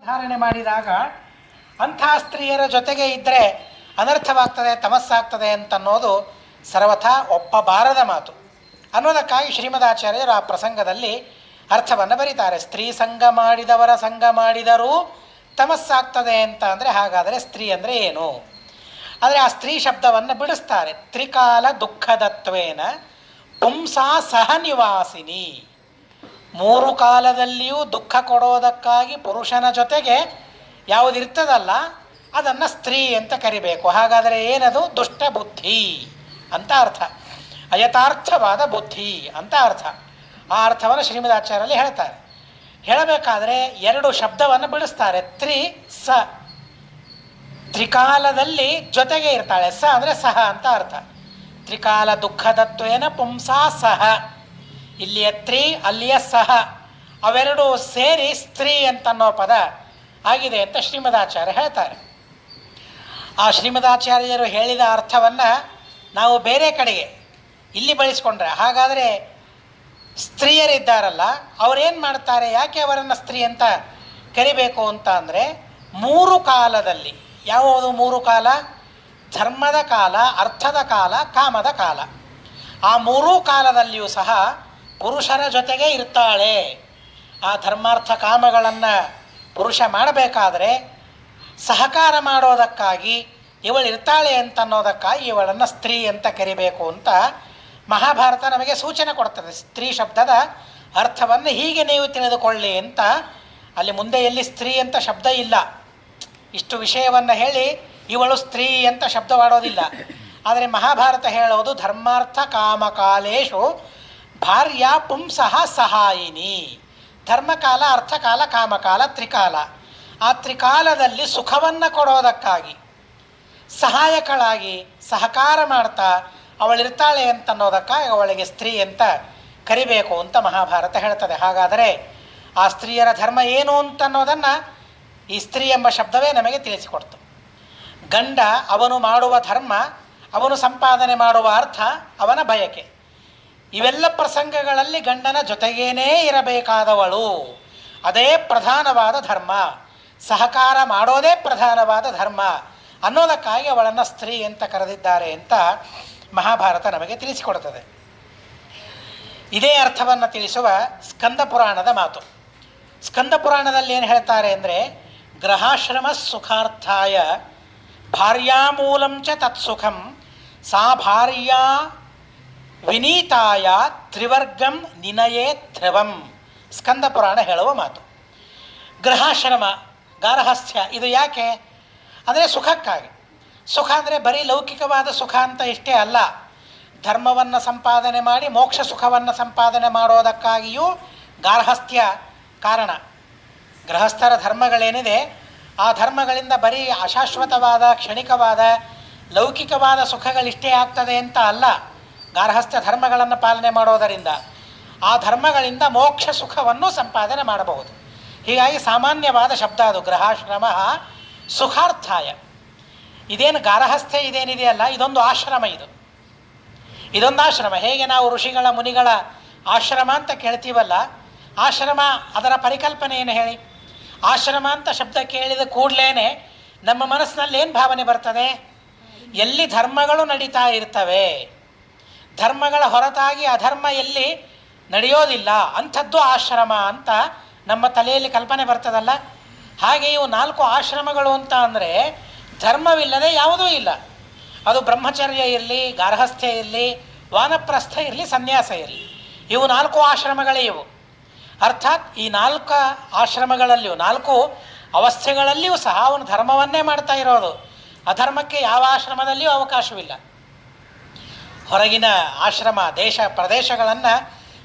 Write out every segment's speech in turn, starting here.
ಧಾರಣೆ ಮಾಡಿದಾಗ ಅಂಥ ಸ್ತ್ರೀಯರ ಜೊತೆಗೆ ಇದ್ದರೆ ಅನರ್ಥವಾಗ್ತದೆ, ತಮಸ್ಸಾಗ್ತದೆ ಅಂತನ್ನೋದು ಸರ್ವಥಾ ಒಪ್ಪಬಾರದ ಮಾತು ಅನ್ನೋದಕ್ಕಾಗಿ ಶ್ರೀಮದಾಚಾರ್ಯರು ಆ ಪ್ರಸಂಗದಲ್ಲಿ ಅರ್ಥವನ್ನು ಬರೀತಾರೆ. ಸ್ತ್ರೀ ಸಂಘ ಮಾಡಿದವರ ಸಂಘ ಮಾಡಿದರೂ ತಮಸ್ಸಾಗ್ತದೆ ಅಂತ ಅಂದರೆ ಹಾಗಾದರೆ ಸ್ತ್ರೀ ಅಂದರೆ ಏನು? ಆದರೆ ಆ ಸ್ತ್ರೀ ಶಬ್ದವನ್ನು ಬಿಡಿಸ್ತಾರೆ. ತ್ರಿಕಾಲ ದುಃಖದತ್ವೇನ ಪುಂಸಾ ಸಹ ನಿವಾಸಿನಿ. ಮೂರು ಕಾಲದಲ್ಲಿಯೂ ದುಃಖ ಕೊಡೋದಕ್ಕಾಗಿ ಪುರುಷನ ಜೊತೆಗೆ ಯಾವುದಿರ್ತದಲ್ಲ ಅದನ್ನು ಸ್ತ್ರೀ ಅಂತ ಕರಿಬೇಕು. ಹಾಗಾದರೆ ಏನದು? ದುಷ್ಟ ಬುದ್ಧಿ ಅಂತ ಅರ್ಥ, ಅಯಥಾರ್ಥವಾದ ಬುದ್ಧಿ ಅಂತ ಅರ್ಥ. ಆ ಅರ್ಥವನ್ನು ಶ್ರೀಮದಾಚಾರ್ಯರಲ್ಲಿ ಹೇಳ್ತಾರೆ. ಹೇಳಬೇಕಾದ್ರೆ ಎರಡು ಶಬ್ದವನ್ನು ಬಿಡಿಸ್ತಾರೆ. ಸ ತ್ರಿಕಾಲದಲ್ಲಿ ಜೊತೆಗೆ ಇರ್ತಾಳೆ. ಸ ಅಂದರೆ ಸಹ ಅಂತ ಅರ್ಥ. ತ್ರಿಕಾಲ ದುಃಖದತ್ವೇನ ಪುಂಸಾ ಸಹ, ಇಲ್ಲಿಯ ತ್ರಿ ಅಲ್ಲಿಯ ಸಹ, ಅವೆರಡು ಸೇರಿ ಸ್ತ್ರೀ ಅಂತನ್ನೋ ಪದ ಆಗಿದೆ ಅಂತ ಶ್ರೀಮದಾಚಾರ್ಯ ಹೇಳ್ತಾರೆ. ಆ ಶ್ರೀಮದಾಚಾರ್ಯರು ಹೇಳಿದ ಅರ್ಥವನ್ನು ನಾವು ಬೇರೆ ಕಡೆಗೆ ಇಲ್ಲಿ ಬಳಸ್ಕೊಂಡ್ರೆ, ಹಾಗಾದರೆ ಸ್ತ್ರೀಯರಿದ್ದಾರಲ್ಲ ಅವರೇನು ಮಾಡ್ತಾರೆ, ಯಾಕೆ ಅವರನ್ನು ಸ್ತ್ರೀ ಅಂತ ಕರಿಬೇಕು ಅಂತ ಅಂದರೆ, ಮೂರು ಕಾಲದಲ್ಲಿ, ಯಾವುದು ಮೂರು ಕಾಲ? ಧರ್ಮದ ಕಾಲ, ಅರ್ಥದ ಕಾಲ, ಕಾಮದ ಕಾಲ. ಆ ಮೂರೂ ಕಾಲದಲ್ಲಿಯೂ ಸಹ ಪುರುಷರ ಜೊತೆಗೆ ಇರ್ತಾಳೆ. ಆ ಧರ್ಮಾರ್ಥ ಕಾಮಗಳನ್ನು ಪುರುಷ ಮಾಡಬೇಕಾದ್ರೆ ಸಹಕಾರ ಮಾಡೋದಕ್ಕಾಗಿ ಇವಳಿರ್ತಾಳೆ ಅಂತನ್ನೋದಕ್ಕಾಗಿ ಇವಳನ್ನು ಸ್ತ್ರೀ ಅಂತ ಕರಿಬೇಕು ಅಂತ ಮಹಾಭಾರತ ನಮಗೆ ಸೂಚನೆ ಕೊಡ್ತದೆ. ಸ್ತ್ರೀ ಶಬ್ದದ ಅರ್ಥವನ್ನು ಹೀಗೆ ನೀವು ತಿಳಿದುಕೊಳ್ಳಿ ಅಂತ. ಅಲ್ಲಿ ಮುಂದೆ ಎಲ್ಲಿ ಸ್ತ್ರೀ ಅಂತ ಶಬ್ದ ಇಲ್ಲ. ಇಷ್ಟು ವಿಷಯವನ್ನು ಹೇಳಿ ಇವಳು ಸ್ತ್ರೀ ಅಂತ ಶಬ್ದವಾಡೋದಿಲ್ಲ. ಆದರೆ ಮಹಾಭಾರತ ಹೇಳೋದು ಧರ್ಮಾರ್ಥ ಕಾಮಕಾಲೇಶು ಭಾರ್ಯ ಪುಂಸಃ ಸಹಾಯಿನಿ. ಧರ್ಮಕಾಲ, ಅರ್ಥಕಾಲ, ಕಾಮಕಾಲ, ತ್ರಿಕಾಲ. ಆ ತ್ರಿಕಾಲದಲ್ಲಿ ಸುಖವನ್ನು ಕೊಡೋದಕ್ಕಾಗಿ ಸಹಾಯಕಳಾಗಿ ಸಹಕಾರ ಮಾಡ್ತಾ ಅವಳಿರ್ತಾಳೆ ಅಂತನ್ನೋದಕ್ಕಾಗಿ ಅವಳಿಗೆ ಸ್ತ್ರೀ ಅಂತ ಕರಿಬೇಕು ಅಂತ ಮಹಾಭಾರತ ಹೇಳ್ತದೆ. ಹಾಗಾದರೆ ಆ ಸ್ತ್ರೀಯರ ಧರ್ಮ ಏನು ಅಂತನ್ನೋದನ್ನು ಈ ಸ್ತ್ರೀ ಎಂಬ ಶಬ್ದವೇ ನಮಗೆ ತಿಳಿಸಿಕೊಡ್ತು. ಗಂಡ ಅವನು ಮಾಡುವ ಧರ್ಮ, ಅವನು ಸಂಪಾದನೆ ಮಾಡುವ ಅರ್ಥ, ಅವನ ಬಯಕೆ, ಇವೆಲ್ಲ ಪ್ರಸಂಗಗಳಲ್ಲಿ ಗಂಡನ ಜೊತೆಗೇನೇ ಇರಬೇಕಾದವಳು. ಅದೇ ಪ್ರಧಾನವಾದ ಧರ್ಮ, ಸಹಕಾರ ಮಾಡೋದೇ ಪ್ರಧಾನವಾದ ಧರ್ಮ ಅನ್ನೋದಕ್ಕಾಗಿ ಅವಳನ್ನು ಸ್ತ್ರೀ ಅಂತ ಕರೆದಿದ್ದಾರೆ ಅಂತ ಮಹಾಭಾರತ ನಮಗೆ ತಿಳಿಸಿಕೊಡ್ತದೆ. ಇದೇ ಅರ್ಥವನ್ನು ತಿಳಿಸುವ ಸ್ಕಂದ ಪುರಾಣದ ಮಾತು. ಸ್ಕಂದ ಪುರಾಣದಲ್ಲಿ ಏನು ಹೇಳ್ತಾರೆ ಅಂದರೆ, ಗೃಹಾಶ್ರಮ ಸುಖಾರ್ಥಾಯ ಭಾರ್ಯಾಮೂಲಂಚ ತತ್ಸುಖಂ ಸಾ ಭಾರ್ಯಾ ವಿನೀತಾಯ ತ್ರಿವರ್ಗಂ ನಿನಯೇ ಧ್ರುವಂ. ಸ್ಕಂದ ಪುರಾಣ ಹೇಳುವ ಮಾತು. ಗೃಹಾಶ್ರಮ, ಗಾರ್ಹಸ್ಥ್ಯ, ಇದು ಯಾಕೆ ಅಂದರೆ ಸುಖಕ್ಕಾಗಿ. ಸುಖ ಅಂದರೆ ಬರೀ ಲೌಕಿಕವಾದ ಸುಖ ಅಂತ ಇಷ್ಟೇ ಅಲ್ಲ, ಧರ್ಮವನ್ನು ಸಂಪಾದನೆ ಮಾಡಿ ಮೋಕ್ಷ ಸುಖವನ್ನು ಸಂಪಾದನೆ ಮಾಡೋದಕ್ಕಾಗಿಯೂ ಗಾರ್ಹಸ್ಥ್ಯ ಕಾರಣ. ಗೃಹಸ್ಥರ ಧರ್ಮಗಳೇನಿದೆ ಆ ಧರ್ಮಗಳಿಂದ ಬರೀ ಅಶಾಶ್ವತವಾದ ಕ್ಷಣಿಕವಾದ ಲೌಕಿಕವಾದ ಸುಖಗಳಿಷ್ಟೇ ಆಗ್ತದೆ ಅಂತ ಅಲ್ಲ. ಗಾರ್ಹಸ್ಥ್ಯ ಧರ್ಮಗಳನ್ನು ಪಾಲನೆ ಮಾಡೋದರಿಂದ ಆ ಧರ್ಮಗಳಿಂದ ಮೋಕ್ಷ ಸುಖವನ್ನು ಸಂಪಾದನೆ ಮಾಡಬಹುದು. ಹೀಗಾಗಿ ಸಾಮಾನ್ಯವಾದ ಶಬ್ದ ಅದು, ಗೃಹಾಶ್ರಮ ಸುಖಾರ್ಥಾಯ. ಇದೇನು ಗಾರ್ಹಸ್ಥ್ಯ ಇದೇನಿದೆಯಲ್ಲ, ಇದೊಂದು ಆಶ್ರಮ. ಇದೊಂದು ಆಶ್ರಮ. ಹೇಗೆ ನಾವು ಋಷಿಗಳ ಮುನಿಗಳ ಆಶ್ರಮ ಅಂತ ಕೇಳ್ತೀವಲ್ಲ, ಆಶ್ರಮ ಅದರ ಪರಿಕಲ್ಪನೆ ಏನು ಹೇಳಿ? ಆಶ್ರಮ ಅಂತ ಶಬ್ದ ಕೇಳಿದ ಕೂಡಲೇ ನಮ್ಮ ಮನಸ್ಸಿನಲ್ಲಿ ಏನು ಭಾವನೆ ಬರ್ತದೆ? ಎಲ್ಲಿ ಧರ್ಮಗಳು ನಡೀತಾ ಇರ್ತವೆ, ಧರ್ಮಗಳ ಹೊರತಾಗಿ ಅಧರ್ಮ ಎಲ್ಲಿ ನಡೆಯೋದಿಲ್ಲ ಅಂಥದ್ದು ಆಶ್ರಮ ಅಂತ ನಮ್ಮ ತಲೆಯಲ್ಲಿ ಕಲ್ಪನೆ ಬರ್ತದಲ್ಲ. ಹಾಗೆ ಇವು 4 ಆಶ್ರಮಗಳು ಅಂತ ಅಂದರೆ ಧರ್ಮವಿಲ್ಲದೆ ಯಾವುದೂ ಇಲ್ಲ. ಅದು ಬ್ರಹ್ಮಚರ್ಯ ಇರಲಿ, ಗಾರ್ಹಸ್ಥ್ಯ ಇರಲಿ, ವಾನಪ್ರಸ್ಥ ಇರಲಿ, ಸನ್ಯಾಸ ಇರಲಿ, ಇವು 4 ಆಶ್ರಮಗಳೇ ಇವು. ಅರ್ಥಾತ್ ಈ 4 ಆಶ್ರಮಗಳಲ್ಲಿಯೂ 4 ಅವಸ್ಥೆಗಳಲ್ಲಿಯೂ ಸಹ ಅವನು ಧರ್ಮವನ್ನೇ ಮಾಡ್ತಾ ಇರೋದು. ಅಧರ್ಮಕ್ಕೆ ಯಾವ ಆಶ್ರಮದಲ್ಲಿಯೂ ಅವಕಾಶವಿಲ್ಲ. ಹೊರಗಿನ ಆಶ್ರಮ, ದೇಶ ಪ್ರದೇಶಗಳನ್ನು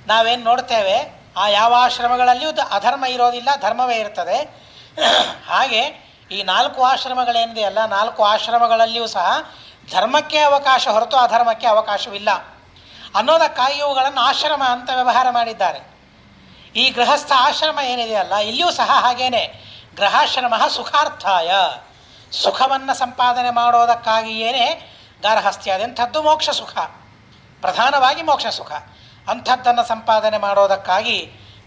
ನಾವೇನು ನೋಡ್ತೇವೆ, ಆ ಯಾವ ಆಶ್ರಮಗಳಲ್ಲಿಯೂ ಅಧರ್ಮ ಇರೋದಿಲ್ಲ, ಧರ್ಮವೇ ಇರ್ತದೆ. ಹಾಗೆ ಈ 4 ಆಶ್ರಮಗಳೇನಿದೆಯಲ್ಲ, 4 ಆಶ್ರಮಗಳಲ್ಲಿಯೂ ಸಹ ಧರ್ಮಕ್ಕೆ ಅವಕಾಶ ಹೊರತು ಅಧರ್ಮಕ್ಕೆ ಅವಕಾಶವಿಲ್ಲ ಅನ್ನೋದಕ್ಕಾಗಿ ಇವುಗಳನ್ನು ಆಶ್ರಮ ಅಂತ ವ್ಯವಹಾರ ಮಾಡಿದ್ದಾರೆ. ಈ ಗೃಹಸ್ಥ ಆಶ್ರಮ ಏನಿದೆಯಲ್ಲ, ಇಲ್ಲಿಯೂ ಸಹ ಹಾಗೇನೆ. ಗೃಹಾಶ್ರಮ ಸುಖಾರ್ಥಾಯ, ಸುಖವನ್ನು ಸಂಪಾದನೆ ಮಾಡೋದಕ್ಕಾಗಿಯೇ ಗಾರ್ಹಸ್ಥ್ಯ. ಅದೆಂಥದ್ದು? ಮೋಕ್ಷ ಸುಖ, ಪ್ರಧಾನವಾಗಿ ಮೋಕ್ಷ ಸುಖ. ಅಂಥದ್ದನ್ನು ಸಂಪಾದನೆ ಮಾಡೋದಕ್ಕಾಗಿ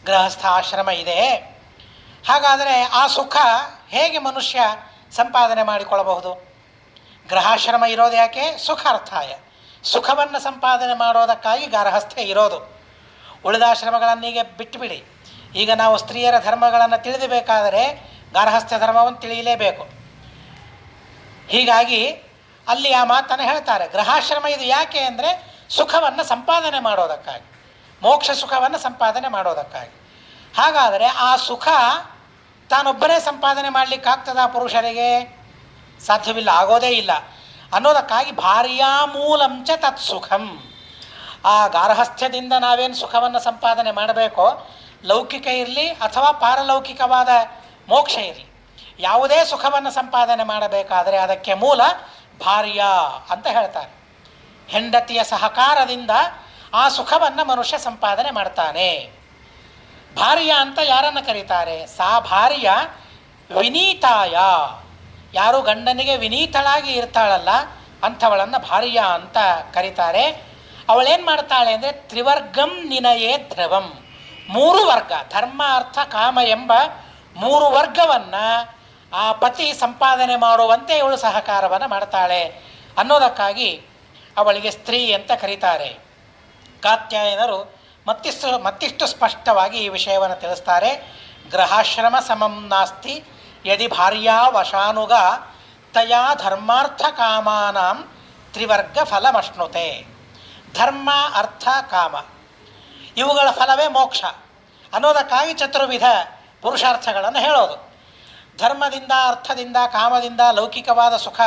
ಗೃಹಸ್ಥ ಆಶ್ರಮ ಇದೆ. ಹಾಗಾದರೆ ಆ ಸುಖ ಹೇಗೆ ಮನುಷ್ಯ ಸಂಪಾದನೆ ಮಾಡಿಕೊಳ್ಳಬಹುದು? ಗೃಹಾಶ್ರಮ ಇರೋದು ಯಾಕೆ? ಸುಖಾರ್ಥಾಯ, ಸುಖವನ್ನು ಸಂಪಾದನೆ ಮಾಡೋದಕ್ಕಾಗಿ ಗಾರ್ಹಸ್ಥ್ಯ ಇರೋದು. ಉಳಿದಾಶ್ರಮಗಳನ್ನೀಗ ಬಿಟ್ಟುಬಿಡಿ. ಈಗ ನಾವು ಸ್ತ್ರೀಯರ ಧರ್ಮಗಳನ್ನು ತಿಳಿಯಬೇಕಾದರೆ ಗಾರ್ಹಸ್ಥ್ಯ ಧರ್ಮವನ್ನು ತಿಳಿಯಲೇಬೇಕು. ಹೀಗಾಗಿ ಅಲ್ಲಿ ಆ ಮಾತನ್ನು ಹೇಳ್ತಾರೆ. ಗೃಹಾಶ್ರಮ ಇದು ಯಾಕೆ ಅಂದರೆ ಸುಖವನ್ನು ಸಂಪಾದನೆ ಮಾಡೋದಕ್ಕಾಗಿ, ಮೋಕ್ಷ ಸುಖವನ್ನು ಸಂಪಾದನೆ ಮಾಡೋದಕ್ಕಾಗಿ. ಹಾಗಾದರೆ ಆ ಸುಖ ತಾನೊಬ್ಬನೇ ಸಂಪಾದನೆ ಮಾಡಲಿಕ್ಕಾಗ್ತದ ಪುರುಷರಿಗೆ? ಸಾಧ್ಯವಿಲ್ಲ, ಆಗೋದೇ ಇಲ್ಲ. ಅನ್ನೋದಕ್ಕಾಗಿ ಭಾರ್ಯಾ ಮೂಲಂಚ ತತ್ ಸುಖಂ. ಆ ಗಾರ್ಹಸ್ಥ್ಯದಿಂದ ನಾವೇನು ಸುಖವನ್ನು ಸಂಪಾದನೆ ಮಾಡಬೇಕೋ, ಲೌಕಿಕ ಇರಲಿ ಅಥವಾ ಪಾರಲೌಕಿಕವಾದ ಮೋಕ್ಷ ಇರಲಿ, ಯಾವುದೇ ಸುಖವನ್ನು ಸಂಪಾದನೆ ಮಾಡಬೇಕಾದರೆ ಅದಕ್ಕೆ ಮೂಲ ಭಾರ್ಯ ಅಂತ ಹೇಳ್ತಾರೆ. ಹೆಂಡತಿಯ ಸಹಕಾರದಿಂದ ಆ ಸುಖವನ್ನು ಮನುಷ್ಯ ಸಂಪಾದನೆ ಮಾಡ್ತಾನೆ. ಭಾರ್ಯ ಅಂತ ಯಾರನ್ನು ಕರೀತಾರೆ? ಸಾ ಭಾರ್ಯ ವಿನೀತಾಯ. ಯಾರು ಗಂಡನಿಗೆ ವಿನೀತಳಾಗಿ ಇರ್ತಾಳಲ್ಲ ಅಂಥವಳನ್ನು ಭಾರ್ಯ ಅಂತ ಕರೀತಾರೆ. ಅವಳೇನು ಮಾಡ್ತಾಳೆ ಅಂದರೆ ತ್ರಿವರ್ಗಂ ನಿನಯೇ ಧ್ರುವಂ. 3 ವರ್ಗ, ಧರ್ಮ ಅರ್ಥ ಕಾಮ ಎಂಬ 3 ವರ್ಗವನ್ನು ಆ ಪತಿ ಸಂಪಾದನೆ ಮಾಡುವಂತೆ ಇವಳು ಸಹಕಾರವನ್ನು ಮಾಡ್ತಾಳೆ ಅನ್ನೋದಕ್ಕಾಗಿ ಅವಳಿಗೆ ಸ್ತ್ರೀ ಅಂತ ಕರೀತಾರೆ. ಕಾತ್ಯಾಯನರು ಮತ್ತಿಷ್ಟು ಸ್ಪಷ್ಟವಾಗಿ ಈ ವಿಷಯವನ್ನು ತಿಳಿಸ್ತಾರೆ. ಗೃಹಾಶ್ರಮ ಸಮಂ ನಾಸ್ತಿ ಯದಿ ಭಾರ್ಯಾ ವಶಾನುಗ ತಯಾ ಧರ್ಮಾರ್ಥ ಕಾಮಾನಾಂ ತ್ರಿವರ್ಗ ಫಲಮಶ್ನುತೆ. ಧರ್ಮ ಅರ್ಥ ಕಾಮ ಇವುಗಳ ಫಲವೇ ಮೋಕ್ಷ ಅನ್ನೋದಕ್ಕಾಗಿ ಚತುರ್ವಿಧ ಪುರುಷಾರ್ಥಗಳನ್ನು ಹೇಳೋದು. ಧರ್ಮದಿಂದ, ಅರ್ಥದಿಂದ, ಕಾಮದಿಂದ ಲೌಕಿಕವಾದ ಸುಖ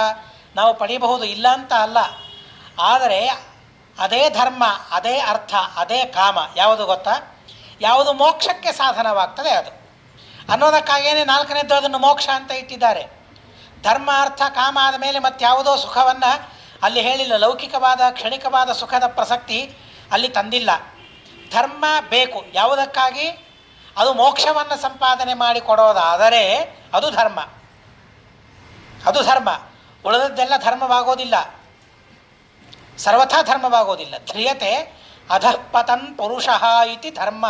ನಾವು ಪಡೆಯಬಹುದು, ಇಲ್ಲ ಅಂತ ಅಲ್ಲ. ಆದರೆ ಅದೇ ಧರ್ಮ, ಅದೇ ಅರ್ಥ, ಅದೇ ಕಾಮ ಯಾವುದು ಗೊತ್ತಾ? ಯಾವುದು ಮೋಕ್ಷಕ್ಕೆ ಸಾಧನವಾಗ್ತದೆ ಅದು ಅನ್ನೋದಕ್ಕಾಗೇನೆ 4ನೇದ್ದು ಅದನ್ನು ಮೋಕ್ಷ ಅಂತ ಇಟ್ಟಿದ್ದಾರೆ. ಧರ್ಮ ಅರ್ಥ ಕಾಮ ಆದಮೇಲೆ ಮತ್ತಾವುದೋ ಸುಖವನ್ನು ಅಲ್ಲಿ ಹೇಳಿಲ್ಲ. ಲೌಕಿಕವಾದ ಕ್ಷಣಿಕವಾದ ಸುಖದ ಪ್ರಸಕ್ತಿ ಅಲ್ಲಿ ತಂದಿಲ್ಲ. ಧರ್ಮ ಬೇಕು ಯಾವುದಕ್ಕಾಗಿ? ಅದು ಮೋಕ್ಷವನ್ನು ಸಂಪಾದನೆ ಮಾಡಿಕೊಡೋದಾದರೆ ಅದು ಧರ್ಮ, ಅದು ಧರ್ಮ. ಉಳಿದದ್ದೆಲ್ಲ ಧರ್ಮವಾಗೋದಿಲ್ಲ, ಸರ್ವಥಾ ಧರ್ಮವಾಗೋದಿಲ್ಲ. ಧ್ರಿಯತೆ ಅಧಃಪತನ್ ಪುರುಷಃ ಇತಿ ಧರ್ಮ.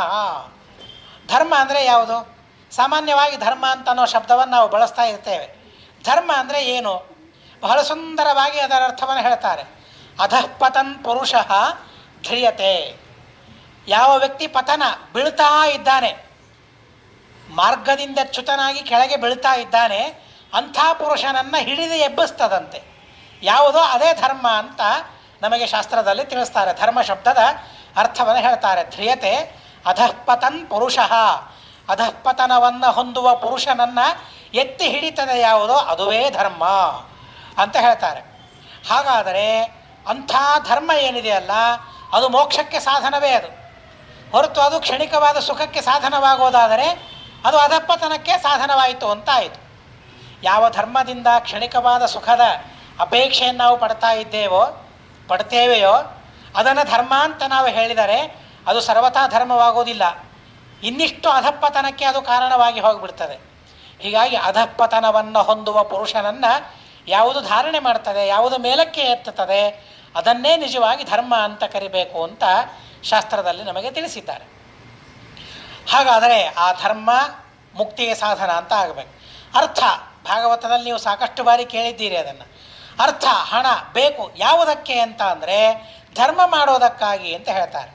ಧರ್ಮ ಅಂದರೆ ಯಾವುದು? ಸಾಮಾನ್ಯವಾಗಿ ಧರ್ಮ ಅಂತ ಅನ್ನೋ ಶಬ್ದವನ್ನು ನಾವು ಬಳಸ್ತಾ ಇರ್ತೇವೆ. ಧರ್ಮ ಅಂದರೆ ಏನು? ಬಹಳ ಸುಂದರವಾಗಿ ಅದರ ಅರ್ಥವನ್ನು ಹೇಳ್ತಾರೆ. ಅಧಃಪತನ್ ಪುರುಷಃ ಧ್ರಿಯತೆ. ಯಾವ ವ್ಯಕ್ತಿ ಪತನ ಬೀಳ್ತಾ ಇದ್ದಾನೆ, ಮಾರ್ಗದಿಂದ ಚ್ಯುತನಾಗಿ ಕೆಳಗೆ ಬೀಳ್ತಾ ಇದ್ದಾನೆ, ಅಂಥ ಪುರುಷನನ್ನು ಹಿಡಿದು ಎಬ್ಬಿಸ್ತದಂತೆ. ಯಾವುದೋ ಅದೇ ಧರ್ಮ ಅಂತ ನಮಗೆ ಶಾಸ್ತ್ರದಲ್ಲಿ ತಿಳಿಸ್ತಾರೆ. ಧರ್ಮ ಶಬ್ದದ ಅರ್ಥವನ್ನು ಹೇಳ್ತಾರೆ. ಧ್ರಿಯತೆ ಅಧಃಪತನ್ ಪುರುಷಃ. ಅಧಃಪತನವನ್ನು ಹೊಂದುವ ಪುರುಷನನ್ನು ಎತ್ತಿ ಹಿಡಿತದೆ ಯಾವುದೋ ಅದುವೇ ಧರ್ಮ ಅಂತ ಹೇಳ್ತಾರೆ. ಹಾಗಾದರೆ ಅಂಥ ಧರ್ಮ ಏನಿದೆಯಲ್ಲ ಅದು ಮೋಕ್ಷಕ್ಕೆ ಸಾಧನವೇ. ಅದು ಹೊರತು ಅದು ಕ್ಷಣಿಕವಾದ ಸುಖಕ್ಕೆ ಸಾಧನವಾಗೋದಾದರೆ ಅದು ಅಧಃಪತನಕ್ಕೆ ಸಾಧನವಾಯಿತು ಅಂತ ಆಯಿತು. ಯಾವ ಧರ್ಮದಿಂದ ಕ್ಷಣಿಕವಾದ ಸುಖದ ಅಪೇಕ್ಷೆಯನ್ನು ನಾವು ಪಡ್ತೇವೆಯೋ ಅದನ್ನು ಧರ್ಮ ಅಂತ ನಾವು ಹೇಳಿದರೆ ಅದು ಸರ್ವಥಾ ಧರ್ಮವಾಗೋದಿಲ್ಲ. ಇನ್ನಿಷ್ಟು ಅಧಃಪತನಕ್ಕೆ ಅದು ಕಾರಣವಾಗಿ ಹೋಗಿಬಿಡ್ತದೆ. ಹೀಗಾಗಿ ಅಧಃಪತನವನ್ನು ಹೊಂದುವ ಪುರುಷನನ್ನು ಯಾವುದು ಧಾರಣೆ ಮಾಡ್ತದೆ, ಯಾವುದು ಮೇಲಕ್ಕೆ ಎತ್ತುತ್ತದೆ, ಅದನ್ನೇ ನಿಜವಾಗಿ ಧರ್ಮ ಅಂತ ಕರಿಬೇಕು ಅಂತ ಶಾಸ್ತ್ರದಲ್ಲಿ ನಮಗೆ ತಿಳಿಸಿದ್ದಾರೆ. ಹಾಗಾದರೆ ಆ ಧರ್ಮ ಮುಕ್ತಿಗೆ ಸಾಧನ ಅಂತ ಆಗಬೇಕು. ಅರ್ಥ, ಭಾಗವತದಲ್ಲಿ ನೀವು ಸಾಕಷ್ಟು ಬಾರಿ ಕೇಳಿದ್ದೀರಿ ಅದನ್ನು. ಅರ್ಥ, ಹಣ ಬೇಕು ಯಾವುದಕ್ಕೆ ಅಂತ ಅಂದರೆ ಧರ್ಮ ಮಾಡೋದಕ್ಕಾಗಿ ಅಂತ ಹೇಳ್ತಾರೆ.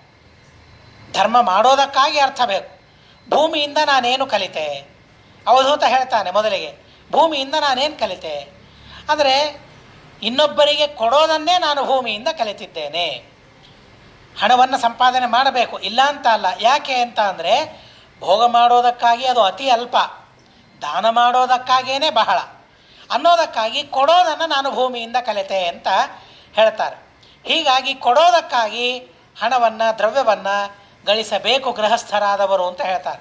ಧರ್ಮ ಮಾಡೋದಕ್ಕಾಗಿ ಅರ್ಥ ಬೇಕು. ಭೂಮಿಯಿಂದ ನಾನೇನು ಕಲಿತೆ? ಅವಧೂತ ಹೇಳ್ತಾನೆ ಮೊದಲಿಗೆ, ಭೂಮಿಯಿಂದ ನಾನೇನು ಕಲಿತೆ ಅಂದರೆ ಇನ್ನೊಬ್ಬರಿಗೆ ಕೊಡೋದನ್ನೇ ನಾನು ಭೂಮಿಯಿಂದ ಕಲಿತಿದ್ದೇನೆ. ಹಣವನ್ನು ಸಂಪಾದನೆ ಮಾಡಬೇಕು, ಇಲ್ಲ ಅಂತ ಅಲ್ಲ. ಯಾಕೆ ಅಂತ ಅಂದರೆ ಭೋಗ ಮಾಡೋದಕ್ಕಾಗಿ ಅದು ಅತಿ ಅಲ್ಪ, ದಾನ ಮಾಡೋದಕ್ಕಾಗೇ ಬಹಳ ಅನ್ನೋದಕ್ಕಾಗಿ ಕೊಡೋದನ್ನು ನಾನು ಭೂಮಿಯಿಂದ ಕಲಿತೆ ಅಂತ ಹೇಳ್ತಾರೆ. ಹೀಗಾಗಿ ಕೊಡೋದಕ್ಕಾಗಿ ಹಣವನ್ನು, ದ್ರವ್ಯವನ್ನು ಗಳಿಸಬೇಕು ಗೃಹಸ್ಥರಾದವರು ಅಂತ ಹೇಳ್ತಾರೆ.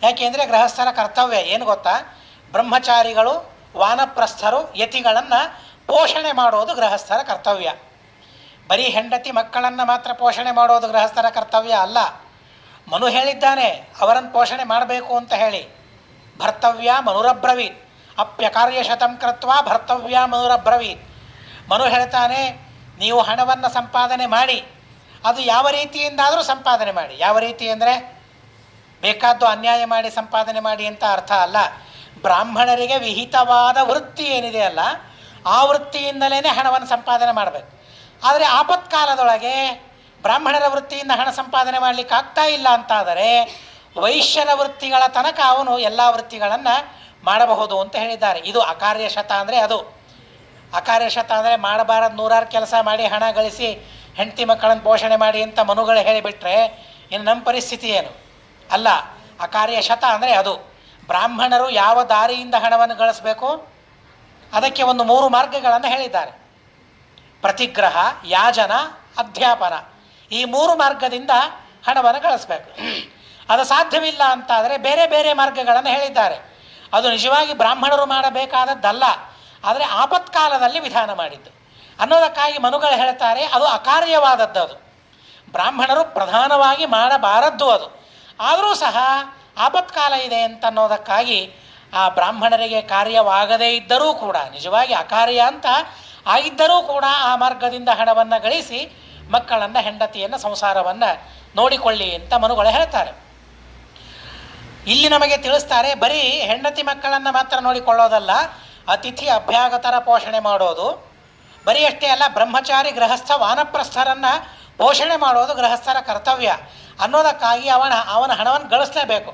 ಯಾಕೆಂದರೆ ಗೃಹಸ್ಥರ ಕರ್ತವ್ಯ ಏನು ಗೊತ್ತಾ? ಬ್ರಹ್ಮಚಾರಿಗಳು, ವಾನಪ್ರಸ್ಥರು, ಯತಿಗಳನ್ನು ಪೋಷಣೆ ಮಾಡೋದು ಗೃಹಸ್ಥರ ಕರ್ತವ್ಯ. ಬರೀ ಹೆಂಡತಿ ಮಕ್ಕಳನ್ನು ಮಾತ್ರ ಪೋಷಣೆ ಮಾಡೋದು ಗೃಹಸ್ಥರ ಕರ್ತವ್ಯ ಅಲ್ಲ. ಮನು ಹೇಳಿದ್ದಾನೆ ಅವರನ್ನು ಪೋಷಣೆ ಮಾಡಬೇಕು ಅಂತ ಹೇಳಿ. ಭರ್ತವ್ಯ ಮನುರಬ್ರವೀತ್ ಅಪ್ಯಕಾರ್ಯ ಶತಂ ಕೃತ್ವ ಭರ್ತವ್ಯ ಮನುರಬ್ರವೀತ್. ಮನು ಹೇಳ್ತಾನೆ, ನೀವು ಹಣವನ್ನು ಸಂಪಾದನೆ ಮಾಡಿ, ಅದು ಯಾವ ರೀತಿಯಿಂದಾದರೂ ಸಂಪಾದನೆ ಮಾಡಿ. ಯಾವ ರೀತಿ ಅಂದರೆ ಬೇಕಾದ್ದು ಅನ್ಯಾಯ ಮಾಡಿ ಸಂಪಾದನೆ ಮಾಡಿ ಅಂತ ಅರ್ಥ ಅಲ್ಲ. ಬ್ರಾಹ್ಮಣರಿಗೆ ವಿಹಿತವಾದ ವೃತ್ತಿ ಏನಿದೆ ಅಲ್ಲ, ಆ ವೃತ್ತಿಯಿಂದಲೇ ಹಣವನ್ನು ಸಂಪಾದನೆ ಮಾಡಬೇಕು. ಆದರೆ ಆಪತ್ಕಾಲದೊಳಗೆ ಬ್ರಾಹ್ಮಣರ ವೃತ್ತಿಯಿಂದ ಹಣ ಸಂಪಾದನೆ ಮಾಡಲಿಕ್ಕೆ ಆಗ್ತಾ ಇಲ್ಲ ಅಂತಾದರೆ ವೈಶ್ಯರ ವೃತ್ತಿಗಳ ತನಕ ಅವನು ಎಲ್ಲ ವೃತ್ತಿಗಳನ್ನು ಮಾಡಬಹುದು ಅಂತ ಹೇಳಿದ್ದಾರೆ. ಇದು ಅಕಾರ್ಯಶತ ಅಂದರೆ ಅದು. ಅಕಾರ್ಯಶತ ಅಂದರೆ ಮಾಡಬಾರದು ನೂರಾರು ಕೆಲಸ ಮಾಡಿ ಹಣ ಗಳಿಸಿ ಹೆಂಡತಿ ಮಕ್ಕಳನ್ನು ಪೋಷಣೆ ಮಾಡಿ ಅಂತ ಮನುಗಳು ಹೇಳಿಬಿಟ್ರೆ ಇನ್ನು ನಮ್ಮ ಪರಿಸ್ಥಿತಿ ಏನು? ಅಲ್ಲ, ಅಕಾರ್ಯಶತ ಅಂದರೆ ಅದು. ಬ್ರಾಹ್ಮಣರು ಯಾವ ದಾರಿಯಿಂದ ಹಣವನ್ನು ಗಳಿಸಬೇಕು ಅದಕ್ಕೆ ಒಂದು 3 ಮಾರ್ಗಗಳನ್ನು ಹೇಳಿದ್ದಾರೆ. ಪ್ರತಿಗ್ರಹ, ಯಾಜನ, ಅಧ್ಯಾಪನ. ಈ 3 ಮಾರ್ಗದಿಂದ ಹಣವನ್ನು ಗಳಿಸಬೇಕು. ಅದು ಸಾಧ್ಯವಿಲ್ಲ ಅಂತಾದರೆ ಬೇರೆ ಬೇರೆ ಮಾರ್ಗಗಳನ್ನು ಹೇಳಿದ್ದಾರೆ. ಅದು ನಿಜವಾಗಿ ಬ್ರಾಹ್ಮಣರು ಮಾಡಬೇಕಾದದ್ದಲ್ಲ, ಆದರೆ ಆಪತ್ಕಾಲದಲ್ಲಿ ವಿಧಾನ ಮಾಡಿದ್ದು ಅನ್ನೋದಕ್ಕಾಗಿ ಮನುಗಳು ಹೇಳ್ತಾರೆ ಅದು ಅಕಾರ್ಯವಾದದ್ದು. ಅದು ಬ್ರಾಹ್ಮಣರು ಪ್ರಧಾನವಾಗಿ ಮಾಡಬಾರದ್ದು ಅದು. ಆದರೂ ಸಹ ಆಪತ್ಕಾಲ ಇದೆ ಅಂತನ್ನೋದಕ್ಕಾಗಿ ಆ ಬ್ರಾಹ್ಮಣರಿಗೆ ಕಾರ್ಯವಾಗದೇ ಇದ್ದರೂ ಕೂಡ, ನಿಜವಾಗಿ ಅಕಾರ್ಯ ಅಂತ ಆಗಿದ್ದರೂ ಕೂಡ ಆ ಮಾರ್ಗದಿಂದ ಹಣವನ್ನು ಗಳಿಸಿ ಮಕ್ಕಳನ್ನು, ಹೆಂಡತಿಯನ್ನು, ಸಂಸಾರವನ್ನು ನೋಡಿಕೊಳ್ಳಿ ಅಂತ ಮನುಗಳು ಹೇಳ್ತಾರೆ. ಇಲ್ಲಿ ನಮಗೆ ತಿಳಿಸ್ತಾರೆ ಬರೀ ಹೆಂಡತಿ ಮಕ್ಕಳನ್ನು ಮಾತ್ರ ನೋಡಿಕೊಳ್ಳೋದಲ್ಲ, ಅತಿಥಿ ಅಭ್ಯಾಗತರ ಪೋಷಣೆ ಮಾಡೋದು. ಬರೀ ಅಷ್ಟೇ ಅಲ್ಲ, ಬ್ರಹ್ಮಚಾರಿ ಗೃಹಸ್ಥ ವಾನಪ್ರಸ್ಥರನ್ನು ಪೋಷಣೆ ಮಾಡೋದು ಗೃಹಸ್ಥರ ಕರ್ತವ್ಯ ಅನ್ನೋದಕ್ಕಾಗಿ ಅವನ ಹಣವನ್ನು ಗಳಿಸಲೇಬೇಕು.